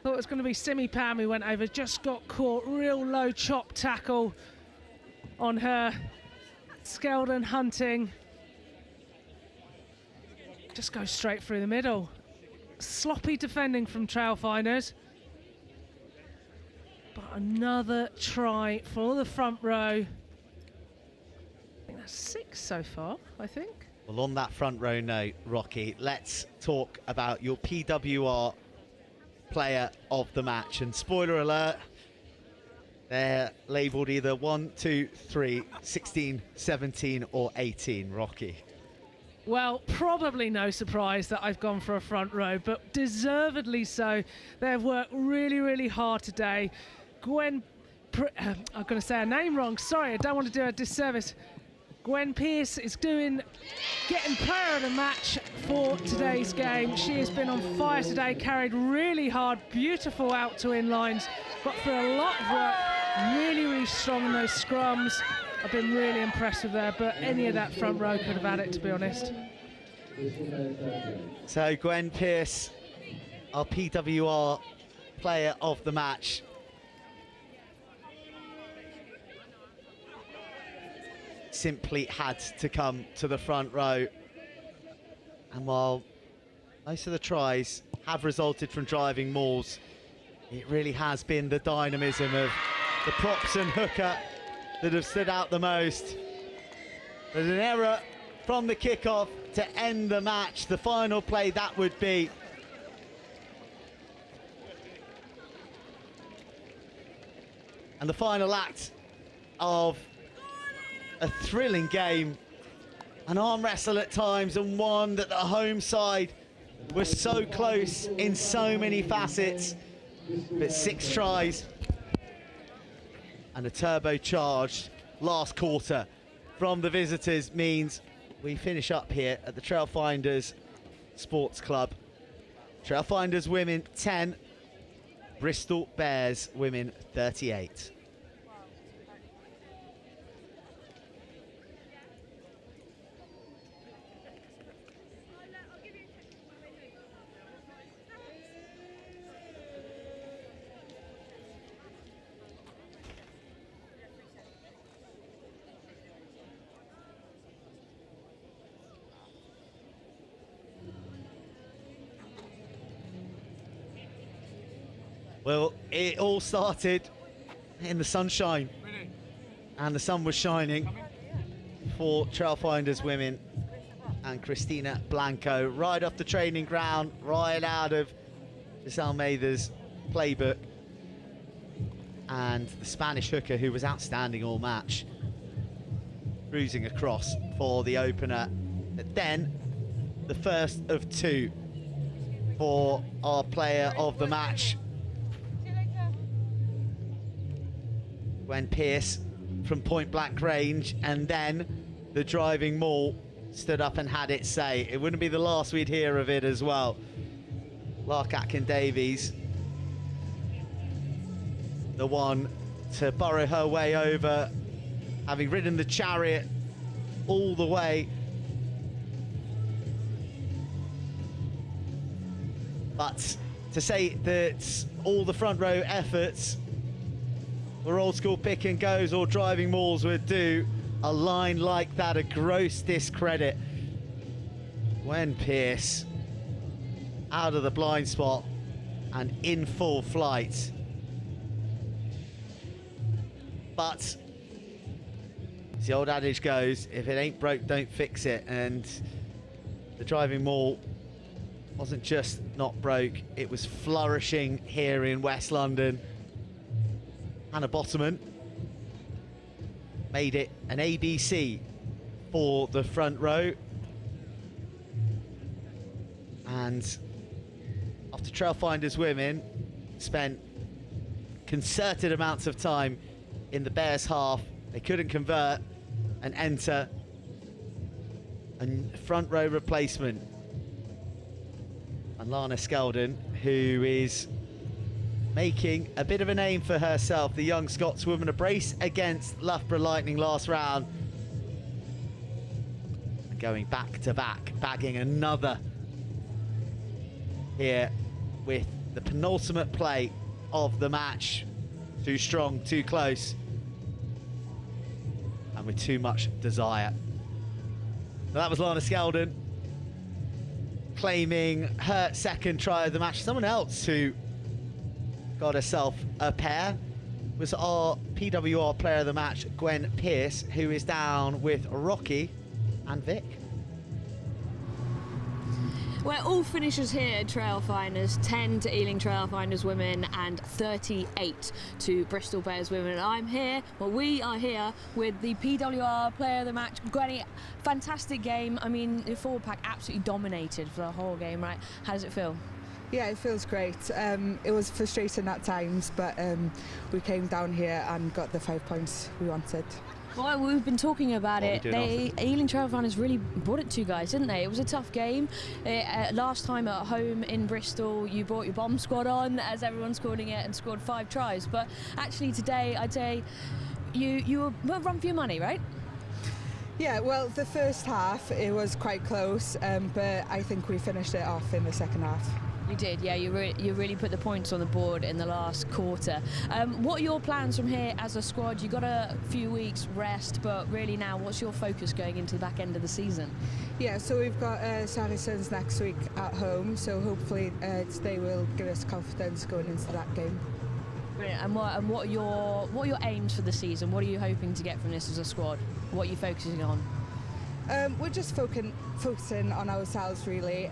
Thought it was going to be Simi Pam who went over, just got caught, real low chop tackle on her. Skeldon hunting. Just goes straight through the middle. Sloppy defending from Trailfinders. But another try for the front row. I think that's 6 so far, I think. Well, on that front row note, Rocky, let's talk about your PWR player of the match. And spoiler alert, they're labelled either 1, 2, 3, 16, 17 or 18, Rocky. Well, probably no surprise that I've gone for a front row, but deservedly so. They've worked really, really hard today. I'm going to say her name wrong. Sorry, I don't want to do a disservice. Gwen Pearce is getting player of the match for today's game. She has been on fire today, carried really hard, beautiful out to in lines, got through a lot of work, really, really strong in those scrums. I've been really impressed with her, but any of that front row could have had it, to be honest. So Gwen Pearce, our PWR player of the match. Simply had to come to the front row. And while most of the tries have resulted from driving mauls, it really has been the dynamism of the props and hooker that have stood out the most. There's an error from the kickoff to end the match. The final play that would be. And the final act of a thrilling game, an arm wrestle at times, and one that the home side was so close in so many facets. But 6 tries and a turbocharged last quarter from the visitors means we finish up here at the Trailfinders Sports Club. Trailfinders Women 10, Bristol Bears Women 38. Well, it all started in the sunshine, and the sun was shining for Trailfinders Women and Christina Blanco right off the training ground, right out of Miss Almeida's playbook. And the Spanish hooker, who was outstanding all match, cruising across for the opener. But then the first of 2 for our player of the match, Gwen Pearce from point blank range, and then the driving maul stood up and had its say. It wouldn't be the last we'd hear of it as well. Lark Atkin-Davies, the one to burrow her way over, having ridden the chariot all the way. But to say that all the front row efforts were old school pick and goes or driving mauls would do a line like that a gross discredit. Gwen Pearce out of the blind spot and in full flight. But as the old adage goes, if it ain't broke, don't fix it. And the driving maul wasn't just not broke, it was flourishing here in West London. Hannah Bottoman made it an ABC for the front row. And after Trailfinders Women spent concerted amounts of time in the Bears half, they couldn't convert and enter a front row replacement. And Lana Skeldon, who is making a bit of a name for herself, the young Scotswoman. A brace against Loughborough Lightning last round. Going back to back, bagging another here with the penultimate play of the match. Too strong, too close, and with too much desire. So that was Lana Skeldon claiming her second try of the match. Someone else who got herself a pair was our PWR player of the match, Gwen Pearce, who is down with Rocky and Vic. We're all finishers here at Trailfinders, 10 to Ealing Trailfinders Women and 38 to Bristol Bears Women. I'm here, well, we are here with the PWR player of the match, Gwenny. Fantastic game. I mean, the forward pack absolutely dominated for the whole game, right? How does it feel? Yeah, it feels great. It was frustrating at times, but we came down here and got the 5 points we wanted. Well, we've been talking about it. Ealing Trailfinders really brought it to you guys, didn't they? It was a tough game. Last time at home in Bristol, you brought your bomb squad on, as everyone's calling it, and scored 5 tries. But actually today, I'd say you were run for your money, right? Yeah, well, the first half, it was quite close, but I think we finished it off in the second half. You did, yeah. You really put the points on the board in the last quarter. What are your plans from here as a squad? You got a few weeks rest, but really now, what's your focus going into the back end of the season? Yeah, so we've got Saracens next week at home, so hopefully today will give us confidence going into that game. Brilliant. And what are your aims for the season? What are you hoping to get from this as a squad? What are you focusing on? We're just focusing on ourselves really,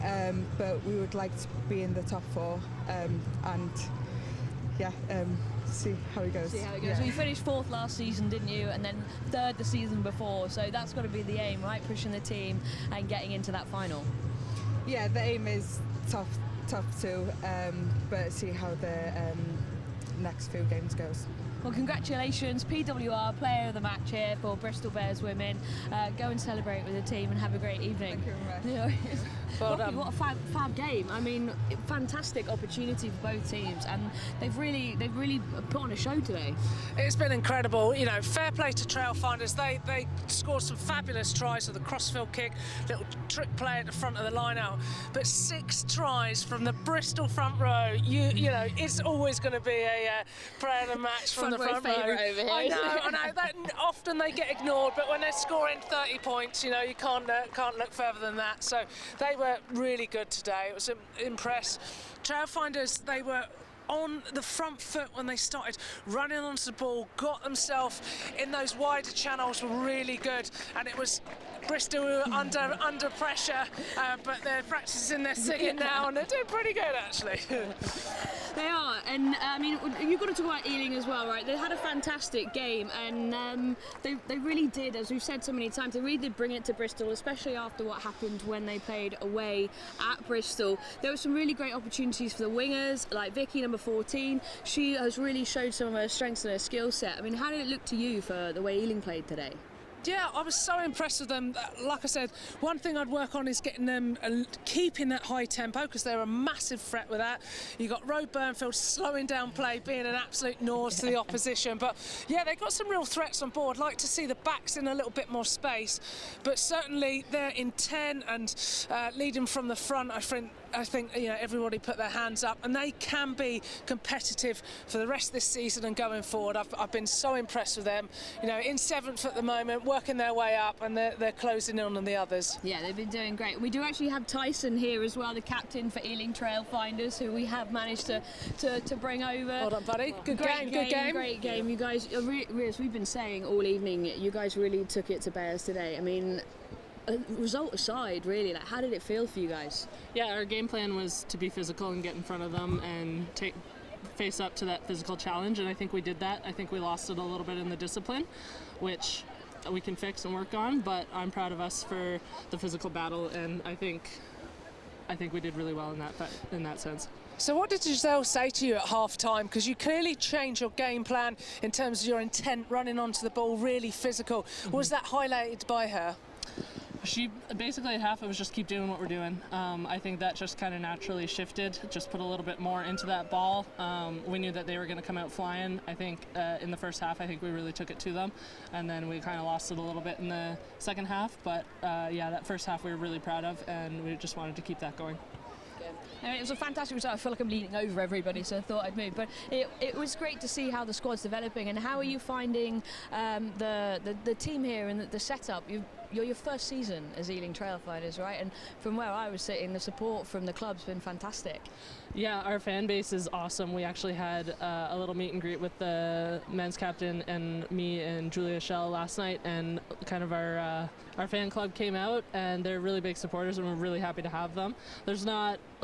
but we would like to be in the top 4 and yeah, see how it goes. Yeah. So you finished 4th last season, didn't you? And then 3rd the season before. So that's got to be the aim, right? Pushing the team and getting into that final. Yeah, the aim is top 2, but see how the next few games goes. Well, congratulations, PWR player of the match here for Bristol Bears Women. Go and celebrate with the team and have a great evening. Thank you very much. Well Rocky, what a fab game. I mean, fantastic opportunity for both teams, and they've really put on a show today. It's been incredible. You know, fair play to Trailfinders. They scored some fabulous tries with the crossfield kick, little trick play at the front of the line out. But 6 tries from the Bristol front row. You know, it's always going to be a player of the match from the front row. Over here. I know. That often they get ignored, but when they're scoring 30 points, you know, you can't look further than that. So they were really good today. It was impressed. Trailfinders, they were on the front foot when they started running onto the ball, got themselves in those wider channels, were really good, and it was Bristol who were under pressure, but they're practicing their singing now and they're doing pretty good actually. They are, and I mean, you've got to talk about Ealing as well, right? They had a fantastic game, and they really did, as we've said so many times, they really did bring it to Bristol, especially after what happened when they played away at Bristol. There were some really great opportunities for the wingers, like Vicky, number 14. She has really showed some of her strengths and her skill set. I mean, how did it look to you for the way Ealing played today? Yeah, I was so impressed with them. Like I said, one thing I'd work on is getting them keeping that high tempo, because they're a massive threat with that. You got Roe Burnfield slowing down play, being an absolute nose to the opposition. But yeah, they've got some real threats on board. Like to see the backs in a little bit more space, but certainly they're in 10 and leading from the front. I think you know, everybody put their hands up, and they can be competitive for the rest of this season and going forward. I've been so impressed with them. You know, in 7th at the moment, working their way up, and they're closing in on the others. Yeah, they've been doing great. We do actually have Tyson here as well, the captain for Ealing Trailfinders, who we have managed to bring over. Well done, buddy. Good game. Great game. You guys, as we've been saying all evening, you guys really took it to Bears today. I mean, result aside, really, like, how did it feel for you guys? Yeah, our game plan was to be physical and get in front of them and face up to that physical challenge, and I think we did that. I think we lost it a little bit in the discipline, which we can fix and work on, but I'm proud of us for the physical battle, and I think we did really well in that sense. So what did Giselle say to you at half-time? Because you clearly changed your game plan in terms of your intent, running onto the ball, really physical. Was that highlighted by her? She basically at half it was just keep doing what we're doing. I think that just kind of naturally shifted, just put a little bit more into that ball. We knew that they were going to come out flying. I think in the first half, I think we really took it to them, and then we kind of lost it a little bit in the second half. But yeah, that first half we were really proud of, and we just wanted to keep that going. I mean, it was a fantastic result. I feel like I'm leaning over everybody, so I thought I'd move. But it was great to see how the squad's developing. And how are you finding the team here and the setup? You're your first season as Ealing Trailfinders, right? And from where I was sitting, the support from the club's been fantastic. Yeah, our fan base is awesome. We actually had a little meet and greet with the men's captain and me and Julia Schell last night, and kind of our fan club came out, and they're really big supporters, and we're really happy to have them.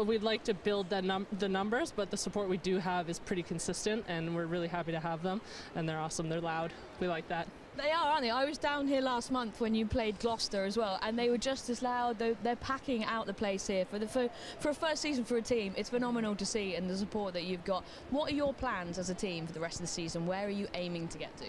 We'd like to build the numbers, but the support we do have is pretty consistent, and we're really happy to have them, and they're awesome. They're loud. We like that. They are, aren't they? I was down here last month when you played Gloucester as well, and they were just as loud. They're packing out the place here for a first season for a team. It's phenomenal to see, and the support that you've got. What are your plans as a team for the rest of the season? Where are you aiming to get to?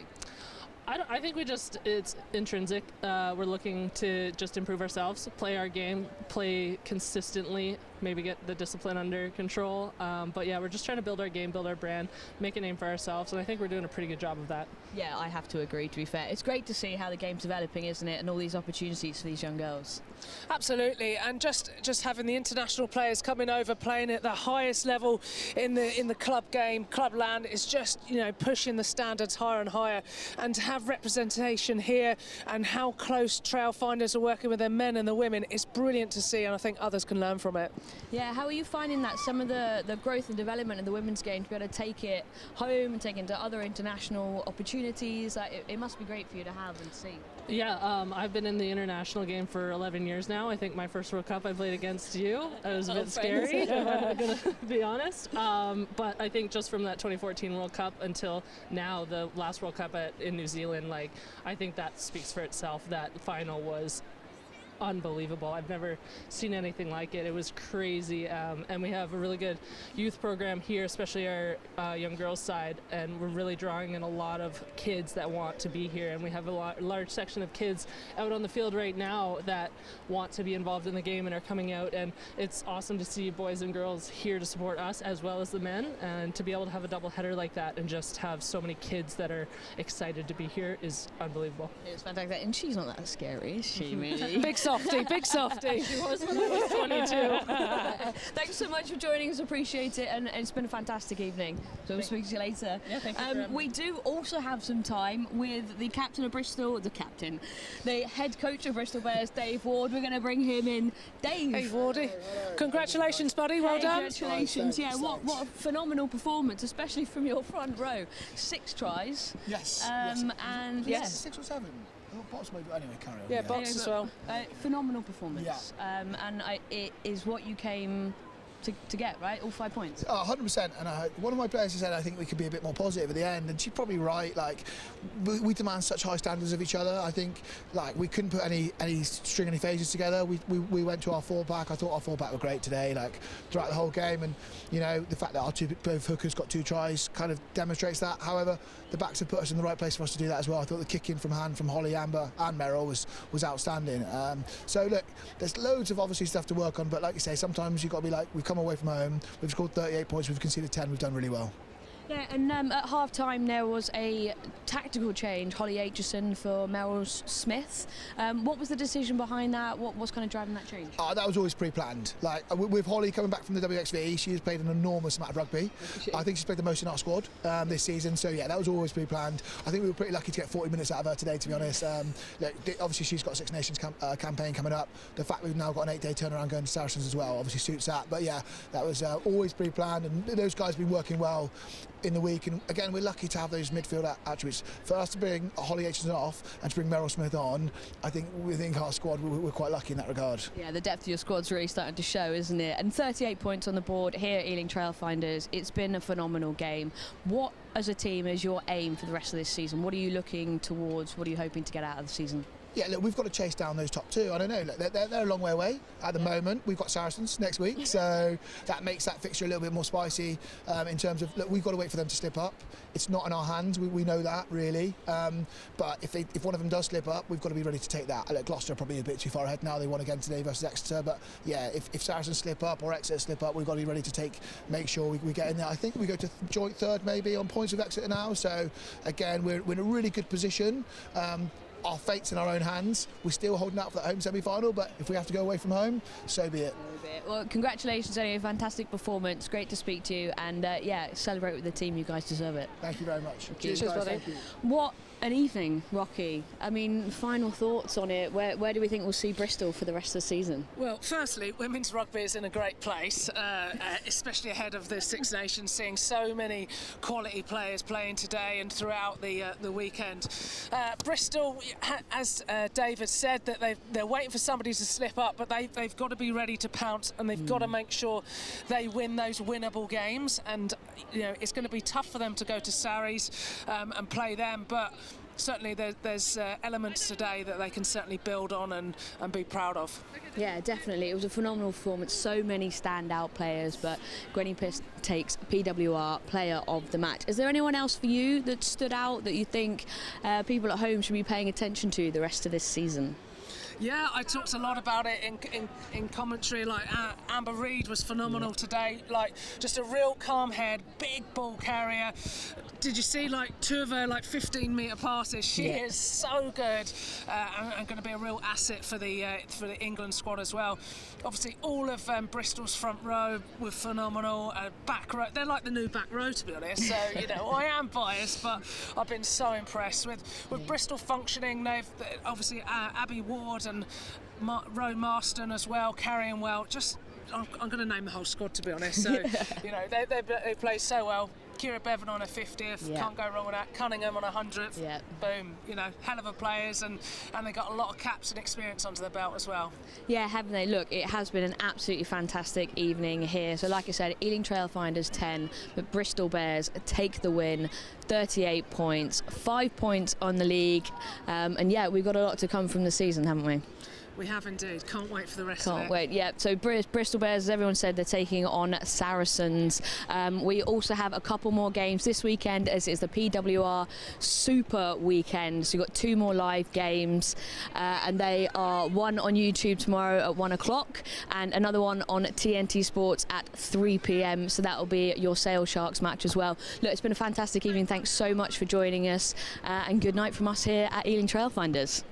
I think it's intrinsic. We're looking to just improve ourselves, play our game, play consistently, maybe get the discipline under control. But yeah, we're just trying to build our game, build our brand, make a name for ourselves, and I think we're doing a pretty good job of that. Yeah, I have to agree, to be fair. It's great to see how the game's developing, isn't it, and all these opportunities for these young girls. Absolutely, and just having the international players coming over, playing at the highest level in the club game, clubland, is just, you know, pushing the standards higher and higher. And to have representation here and how close Trailfinders are working with their men and the women is brilliant to see, and I think others can learn from it. Yeah, how are you finding that, some of the growth and development of the women's game, to be able to take it home and take it into other international opportunities? It must be great for you to have and see. Yeah, I've been in the international game for 11 years now. I think my first World Cup I played against you. It was a bit scary, if I'm going to be honest. But I think just from that 2014 World Cup until now, the last World Cup in New Zealand, like, I think that speaks for itself. That final was unbelievable. I've never seen anything like it. It was crazy, and we have a really good youth program here, especially our young girls side, and we're really drawing in a lot of kids that want to be here, and we have a large section of kids out on the field right now that want to be involved in the game and are coming out, and it's awesome to see boys and girls here to support us as well as the men, and to be able to have a double header like that and just have so many kids that are excited to be here is unbelievable. It's fantastic, and she's not that scary, is she, really? Big softy, big softy. She was when I was 22. Thanks so much for joining us, appreciate it, and it's been a fantastic evening. So we'll speak to you later. Yeah, thank you. We do also have some time with the captain of Bristol, the head coach of Bristol Bears, Dave Ward. We're going to bring him in. Dave. Hey, Wardy. Congratulations, buddy. Well done. Congratulations. Yeah, what a phenomenal performance, especially from your front row. 6 tries. Yes. And yeah. 6 or 7. Box maybe. Anyway, carry on. Yeah, box as well. Phenomenal performance. Yeah. And it is what you came to get, right? All 5 points. 100%. And one of my players said, I think we could be a bit more positive at the end, and she's probably right. Like, we demand such high standards of each other. I think, like, we couldn't put any phases together. We went to our 4-pack. I thought our 4-pack were great today, like, throughout the whole game. And, you know, the fact that our both hookers got 2 tries kind of demonstrates that. However, the backs have put us in the right place for us to do that as well. I thought the kick in from Holly, Amber and Merrill was outstanding. So look, there's loads of obviously stuff to work on, but like you say, sometimes you've got to be like, we've come away from home, we've scored 38 points, we've conceded 10, we've done really well. Yeah, and at half-time there was a tactical change, Holly Aitchison for Meryl Smith. What was the decision behind that? What's kind of driving that change? That was always pre-planned. Like, with Holly coming back from the WXV, she has played an enormous amount of rugby. I think she's played the most in our squad this season, so yeah, that was always pre-planned. I think we were pretty lucky to get 40 minutes out of her today, to be honest. Look, obviously she's got a Six Nations campaign coming up. The fact we've now got an 8-day turnaround going to Saracens as well obviously suits that. But yeah, that was always pre-planned, and those guys have been working well in the week, and again we're lucky to have those midfield attributes. For us to bring Holly Aitchison off and to bring Meryl Smith on, I think our squad we're quite lucky in that regard. Yeah, the depth of your squad's really starting to show, isn't it? And 38 points on the board here at Ealing Trailfinders. It's been a phenomenal game. What, as a team, is your aim for the rest of this season? What are you looking towards? What are you hoping to get out of the season? Yeah, look, we've got to chase down those top two. I don't know, look, they're a long way away at the moment. We've got Saracens next week, so that makes that fixture a little bit more spicy in terms of, look, we've got to wait for them to slip up. It's not in our hands, we know that, really. But if one of them does slip up, we've got to be ready to take that. Look, Gloucester are probably a bit too far ahead now. They won again today versus Exeter, but yeah, if Saracens slip up or Exeter slip up, we've got to be ready to make sure we get in there. I think we go to joint third maybe on points with Exeter now, so again, we're in a really good position. Our fate's in our own hands. We're still holding out for that home semi-final, but if we have to go away from home, so be it. Well, congratulations on a fantastic performance. Great to speak to you, and yeah, celebrate with the team. You guys deserve it. Thank you very much. Cheers, guys. buddy. Thank you. What an evening, Rocky. I mean, final thoughts on it. Where do we think we'll see Bristol for the rest of the season? Well, firstly, women's rugby is in a great place, especially ahead of the Six Nations, seeing so many quality players playing today and throughout the weekend. Bristol, as David said, that they're waiting for somebody to slip up, but they've got to be ready to pounce, and they've got to make sure they win those winnable games. And you know, it's going to be tough for them to go to Sarries and play them, but certainly there's elements today that they can certainly build on and be proud of. Yeah, definitely. It was a phenomenal performance. So many standout players, but Gwenny Piss takes PWR Player of the Match. Is there anyone else for you that stood out that you think people at home should be paying attention to the rest of this season? Yeah, I talked a lot about it in commentary. Like Amber Reid was phenomenal today. Like just a real calm head, big ball carrier. Did you see like two of her 15-metre passes? She is so good and going to be a real asset for the England squad as well. Obviously, all of Bristol's front row were phenomenal. Back row, they're like the new back row, to be honest. So you know, I am biased, but I've been so impressed with Bristol functioning. They've obviously Abby Ward and Rowan Marston as well, carrying well. Just I'm going to name the whole squad, to be honest. So you know, they play so well. Kira Bevan on her 50th, can't go wrong with that. Cunningham on her 100th, boom. You know, hell of a players, and they got a lot of caps and experience under their belt as well. Yeah, haven't they? Look, it has been an absolutely fantastic evening here. So like I said, Ealing Trailfinders 10, but Bristol Bears take the win, 38 points, 5 points on the league, and yeah, we've got a lot to come from the season, haven't we? We have indeed. Can't wait for the rest of it. Can't wait, yeah. So Bristol Bears, as everyone said, they're taking on Saracens. We also have a couple more games this weekend, as it's the PWR Super Weekend. So you've got 2 more live games, and they are one on YouTube tomorrow at 1 o'clock and another one on TNT Sports at 3 p.m. So that'll be your Sale Sharks match as well. Look, it's been a fantastic evening. Thanks so much for joining us, and good night from us here at Ealing Trailfinders.